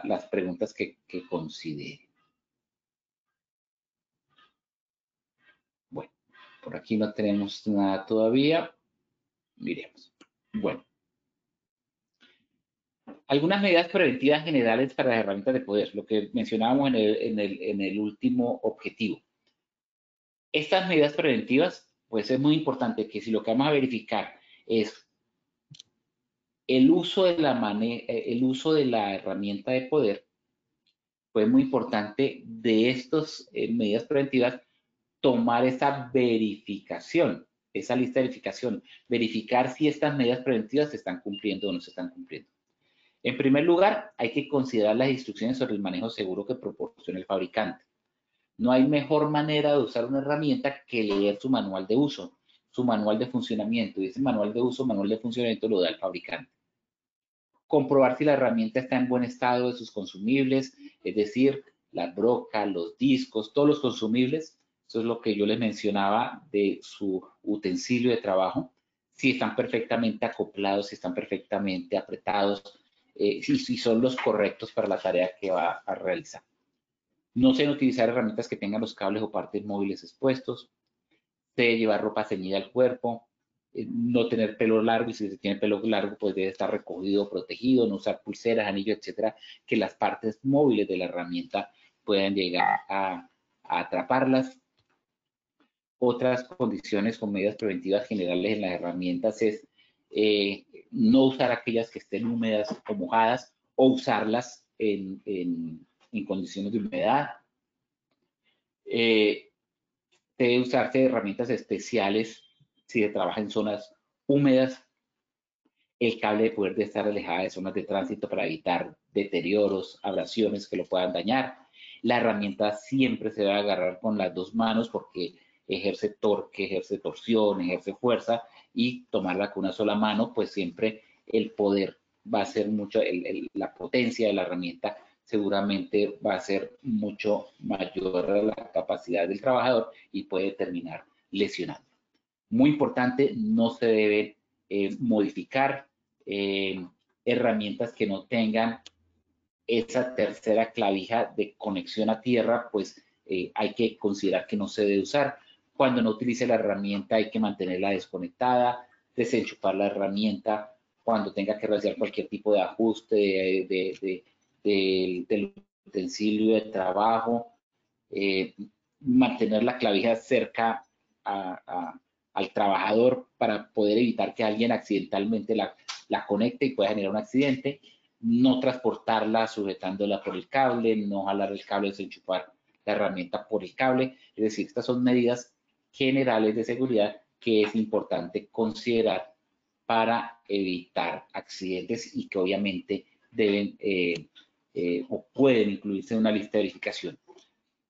las preguntas que considere. Bueno, por aquí no tenemos nada todavía. Miremos. Bueno. Algunas medidas preventivas generales para las herramientas de poder, lo que mencionábamos en el último objetivo. Estas medidas preventivas, pues es muy importante que si lo que vamos a verificar es el uso de la herramienta de poder, pues es muy importante de estas medidas preventivas tomar esa verificación, esa lista de verificación, verificar si estas medidas preventivas se están cumpliendo o no se están cumpliendo. En primer lugar, hay que considerar las instrucciones sobre el manejo seguro que proporciona el fabricante. No hay mejor manera de usar una herramienta que leer su manual de uso, su manual de funcionamiento. Y ese manual de uso, manual de funcionamiento lo da el fabricante. Comprobar si la herramienta está en buen estado de sus consumibles, es decir, la broca, los discos, todos los consumibles. Eso es lo que yo les mencionaba de su utensilio de trabajo. Si están perfectamente acoplados, si están perfectamente apretados, si son los correctos para la tarea que va a realizar. No se deben utilizar herramientas que tengan los cables o partes móviles expuestos. Se debe llevar ropa ceñida al cuerpo. No tener pelo largo, y si se tiene pelo largo, pues debe estar recogido, protegido, no usar pulseras, anillos, etcétera, que las partes móviles de la herramienta puedan llegar a atraparlas. Otras condiciones con medidas preventivas generales en las herramientas es no usar aquellas que estén húmedas o mojadas o usarlas en condiciones de humedad. Debe usarse herramientas especiales si se trabaja en zonas húmedas. El cable de poder debe estar alejado de zonas de tránsito para evitar deterioros, abrasiones que lo puedan dañar. La herramienta siempre se debe agarrar con las dos manos porque ejerce torque, ejerce torsión, ejerce fuerza, y tomarla con una sola mano, pues siempre el poder va a ser mucho, la potencia de la herramienta seguramente va a ser mucho mayor a la capacidad del trabajador y puede terminar lesionando. Muy importante, no se debe modificar herramientas que no tengan esa tercera clavija de conexión a tierra, pues hay que considerar que no se debe usar. Cuando no utilice la herramienta hay que mantenerla desconectada, desenchufar la herramienta cuando tenga que realizar cualquier tipo de ajuste del utensilio de trabajo, mantener la clavija cerca al trabajador para poder evitar que alguien accidentalmente la conecte y pueda generar un accidente, no transportarla sujetándola por el cable, no jalar el cable, desenchufar la herramienta por el cable. Es decir, estas son medidas generales de seguridad que es importante considerar para evitar accidentes y que obviamente deben o pueden incluirse en una lista de verificación.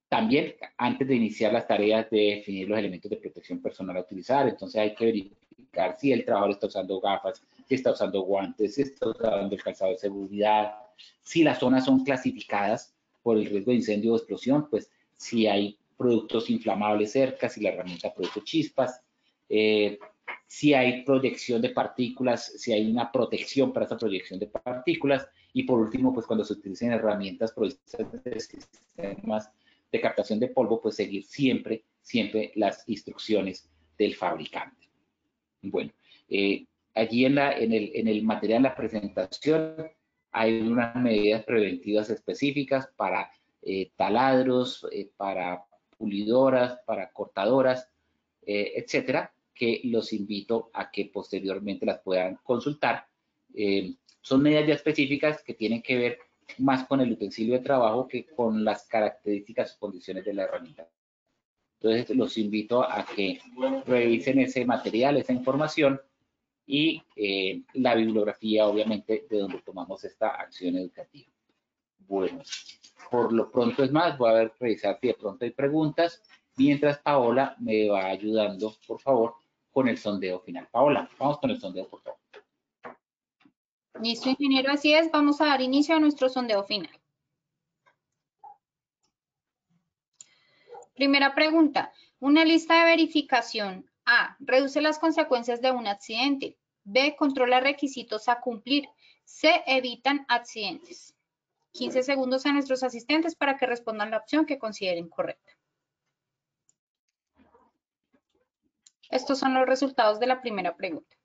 También, antes de iniciar las tareas de definir los elementos de protección personal a utilizar, entonces hay que verificar si el trabajador está usando gafas, si está usando guantes, si está usando el calzado de seguridad, si las zonas son clasificadas por el riesgo de incendio o explosión, pues si hay productos inflamables cerca, si la herramienta produce chispas, si hay proyección de partículas, si hay una protección para esa proyección de partículas, y por último, pues cuando se utilicen herramientas provistas de sistemas de captación de polvo, pues seguir siempre las instrucciones del fabricante. Bueno, allí en el material de la presentación hay unas medidas preventivas específicas para taladros, para pulidoras, para cortadoras, etcétera, que los invito a que posteriormente las puedan consultar. Son medidas ya específicas que tienen que ver más con el utensilio de trabajo que con las características o condiciones de la herramienta. Entonces, los invito a que revisen ese material, esa información y la bibliografía, obviamente, de donde tomamos esta acción educativa. Bueno, por lo pronto es más, voy a revisar si de pronto hay preguntas, mientras Paola me va ayudando, por favor, con el sondeo final. Paola, vamos con el sondeo, por favor. Listo, ingeniero, así es. Vamos a dar inicio a nuestro sondeo final. Primera pregunta. Una lista de verificación. A. Reduce las consecuencias de un accidente. B. Controla requisitos a cumplir. C. Evitan accidentes. 15 segundos a nuestros asistentes para que respondan la opción que consideren correcta. Estos son los resultados de la primera pregunta.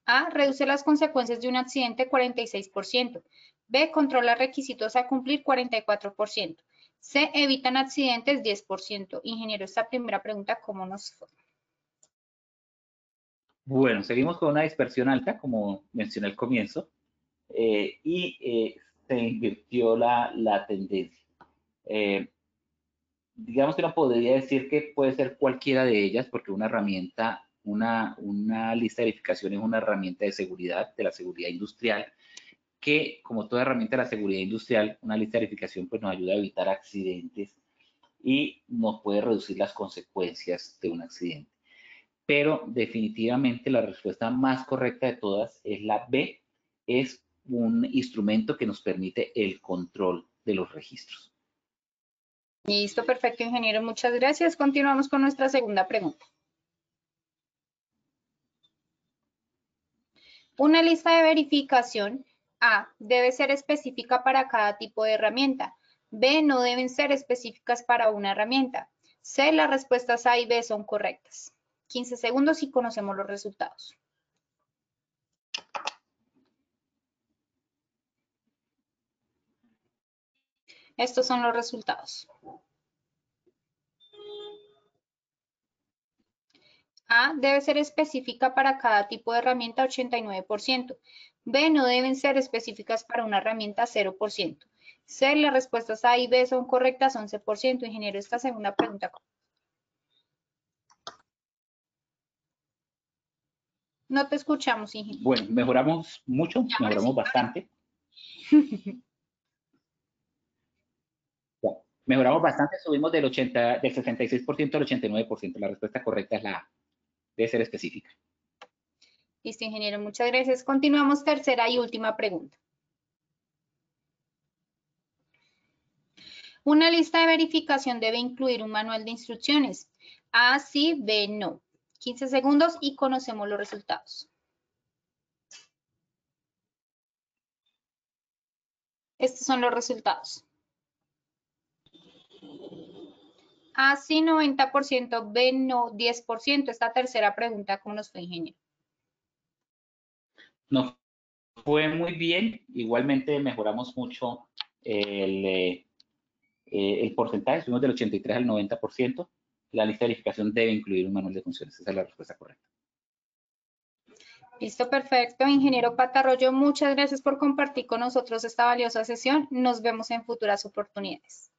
A. Reduce las consecuencias de un accidente 46%. B. Controla requisitos a cumplir 44%. C. Evitan accidentes 10%. Ingeniero, esta primera pregunta, ¿cómo nos fue? Bueno, seguimos con una dispersión alta, como mencioné al comienzo, y se invirtió la tendencia. Digamos que no podría decir que puede ser cualquiera de ellas, porque una herramienta, una lista de verificación es una herramienta de seguridad, de la seguridad industrial, que como toda herramienta de la seguridad industrial, una lista de verificación pues nos ayuda a evitar accidentes y nos puede reducir las consecuencias de un accidente. Pero definitivamente la respuesta más correcta de todas es la B, es un instrumento que nos permite el control de los registros. Listo, perfecto, ingeniero, muchas gracias. Continuamos con nuestra segunda pregunta. Una lista de verificación. A. Debe ser específica para cada tipo de herramienta. B. No deben ser específicas para una herramienta. C. Las respuestas A y B son correctas. 15 segundos y conocemos los resultados. Estos son los resultados. A. Debe ser específica para cada tipo de herramienta 89%. B. No deben ser específicas para una herramienta 0%. C. Las respuestas A y B son correctas 11%. Ingeniero, esta segunda pregunta. No te escuchamos, ingeniero. Bueno, mejoramos mucho, mejoramos bastante. Mejoramos bastante, subimos del 66% al 89%. La respuesta correcta es la A, debe ser específica. Listo, ingeniero, muchas gracias. Continuamos, tercera y última pregunta. Una lista de verificación debe incluir un manual de instrucciones. A, sí, B, no. 15 segundos y conocemos los resultados. Estos son los resultados. A, sí, 90%, B, no, 10%. Esta tercera pregunta, ¿cómo nos fue, ingeniero? nos fue muy bien. Igualmente mejoramos mucho el porcentaje, subimos del 83 al 90%. La lista de verificación debe incluir un manual de funciones. Esa es la respuesta correcta. Listo, perfecto. Ingeniero Patarroyo, muchas gracias por compartir con nosotros esta valiosa sesión. Nos vemos en futuras oportunidades.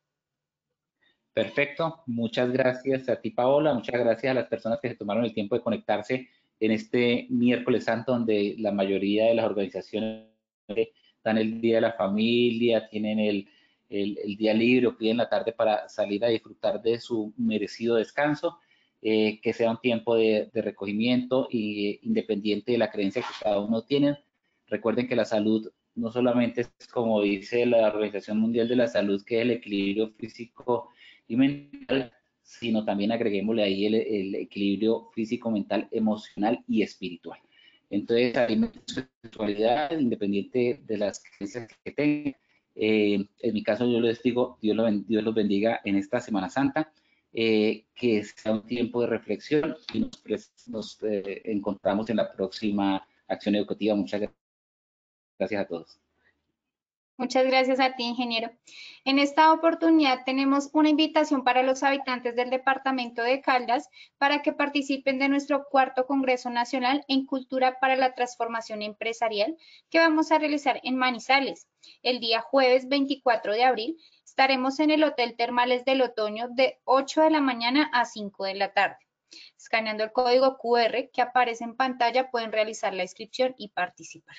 Perfecto. Muchas gracias a ti, Paola. Muchas gracias a las personas que se tomaron el tiempo de conectarse en este miércoles santo, donde la mayoría de las organizaciones dan el Día de la Familia, tienen el día libre o piden la tarde para salir a disfrutar de su merecido descanso. Que sea un tiempo de recogimiento y independiente de la creencia que cada uno tiene. Recuerden que la salud no solamente es, como dice la Organización Mundial de la Salud, que es el equilibrio físico y mental, sino también agreguémosle ahí el equilibrio físico, mental, emocional y espiritual. Entonces, alimenten su espiritualidad independiente de las creencias que tengan. En mi caso, yo les digo, Dios los bendiga en esta Semana Santa. Que sea un tiempo de reflexión y nos encontramos en la próxima acción educativa. Muchas gracias a todos. Muchas gracias a ti, ingeniero. En esta oportunidad tenemos una invitación para los habitantes del departamento de Caldas para que participen de nuestro 4º Congreso Nacional en Cultura para la Transformación Empresarial que vamos a realizar en Manizales el día jueves 24 de abril. Estaremos en el Hotel Termales del Otoño de 8 de la mañana a 5 de la tarde. Escaneando el código QR que aparece en pantalla pueden realizar la inscripción y participar.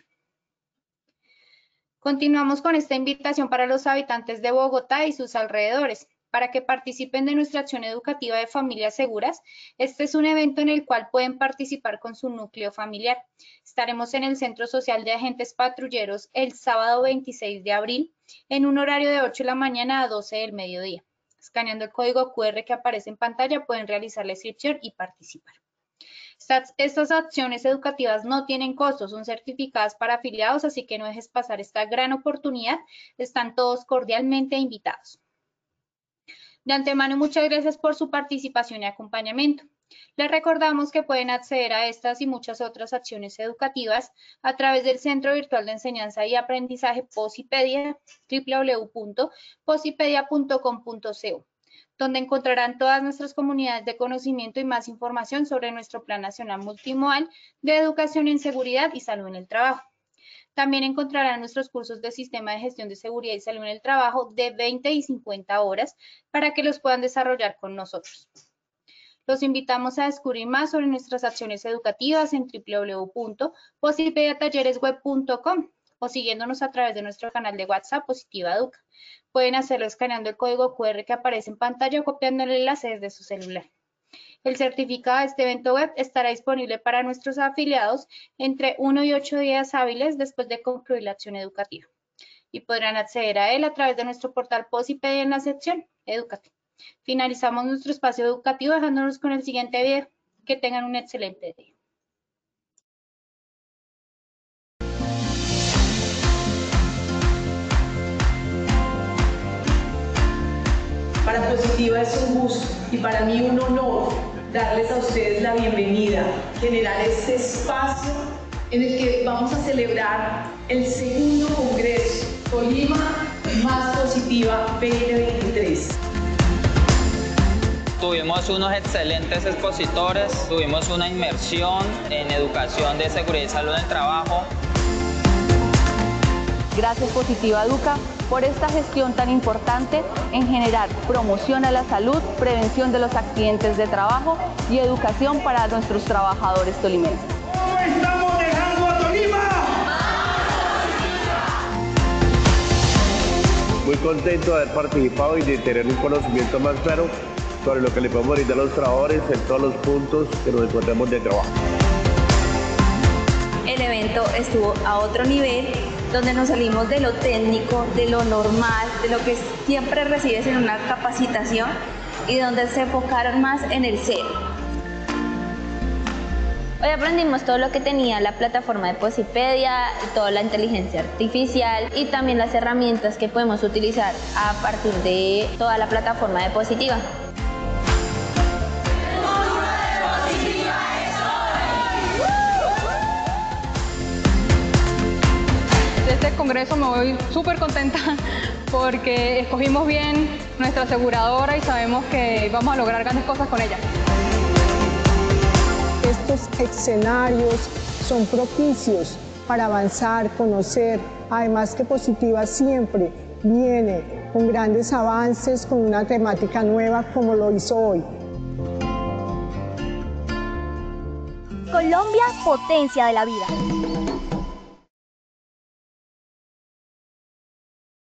Continuamos con esta invitación para los habitantes de Bogotá y sus alrededores para que participen de nuestra acción educativa de Familias Seguras. Este es un evento en el cual pueden participar con su núcleo familiar. Estaremos en el Centro Social de Agentes Patrulleros el sábado 26 de abril en un horario de 8 de la mañana a 12 del mediodía. Escaneando el código QR que aparece en pantalla pueden realizar la inscripción y participar. Estas acciones educativas no tienen costos, son certificadas para afiliados, así que no dejes pasar esta gran oportunidad. Están todos cordialmente invitados. De antemano, muchas gracias por su participación y acompañamiento. Les recordamos que pueden acceder a estas y muchas otras acciones educativas a través del Centro Virtual de Enseñanza y Aprendizaje Posipedia, www.posipedia.com.co, donde encontrarán todas nuestras comunidades de conocimiento y más información sobre nuestro Plan Nacional Multimodal de Educación en Seguridad y Salud en el Trabajo. También encontrarán nuestros cursos de Sistema de Gestión de Seguridad y Salud en el Trabajo de 20 y 50 horas para que los puedan desarrollar con nosotros. Los invitamos a descubrir más sobre nuestras acciones educativas en www.posipediatalleresweb.com o siguiéndonos a través de nuestro canal de WhatsApp Positiva Educa. Pueden hacerlo escaneando el código QR que aparece en pantalla o copiando el enlace desde su celular. El certificado de este evento web estará disponible para nuestros afiliados entre 1 y 8 días hábiles después de concluir la acción educativa. Y podrán acceder a él a través de nuestro portal Posipedia en la sección Edúcate. Finalizamos nuestro espacio educativo dejándonos con el siguiente video. Que tengan un excelente día. Para Positiva es un gusto y para mí un honor darles a ustedes la bienvenida, generar este espacio en el que vamos a celebrar el 2º Congreso Tolima Más Positiva 2023. Tuvimos unos excelentes expositores, tuvimos una inmersión en educación de seguridad y salud en el trabajo. Gracias Positiva Educa por esta gestión tan importante en generar promoción a la salud, prevención de los accidentes de trabajo y educación para nuestros trabajadores tolimenses. ¿Cómo estamos dejando a Tolima? Muy contento de haber participado y de tener un conocimiento más claro sobre lo que le podemos brindar a los trabajadores en todos los puntos que nos encontramos de trabajo. El evento estuvo a otro nivel, donde nos salimos de lo técnico, de lo normal, de lo que siempre recibes en una capacitación y donde se enfocaron más en el ser. Hoy aprendimos todo lo que tenía la plataforma de Posipedia, toda la inteligencia artificial y también las herramientas que podemos utilizar a partir de toda la plataforma de Positiva. congreso me voy súper contenta porque escogimos bien nuestra aseguradora y sabemos que vamos a lograr grandes cosas con ella. Estos escenarios son propicios para avanzar, conocer, además que Positiva siempre viene con grandes avances, con una temática nueva como lo hizo hoy. Colombia, potencia de la vida.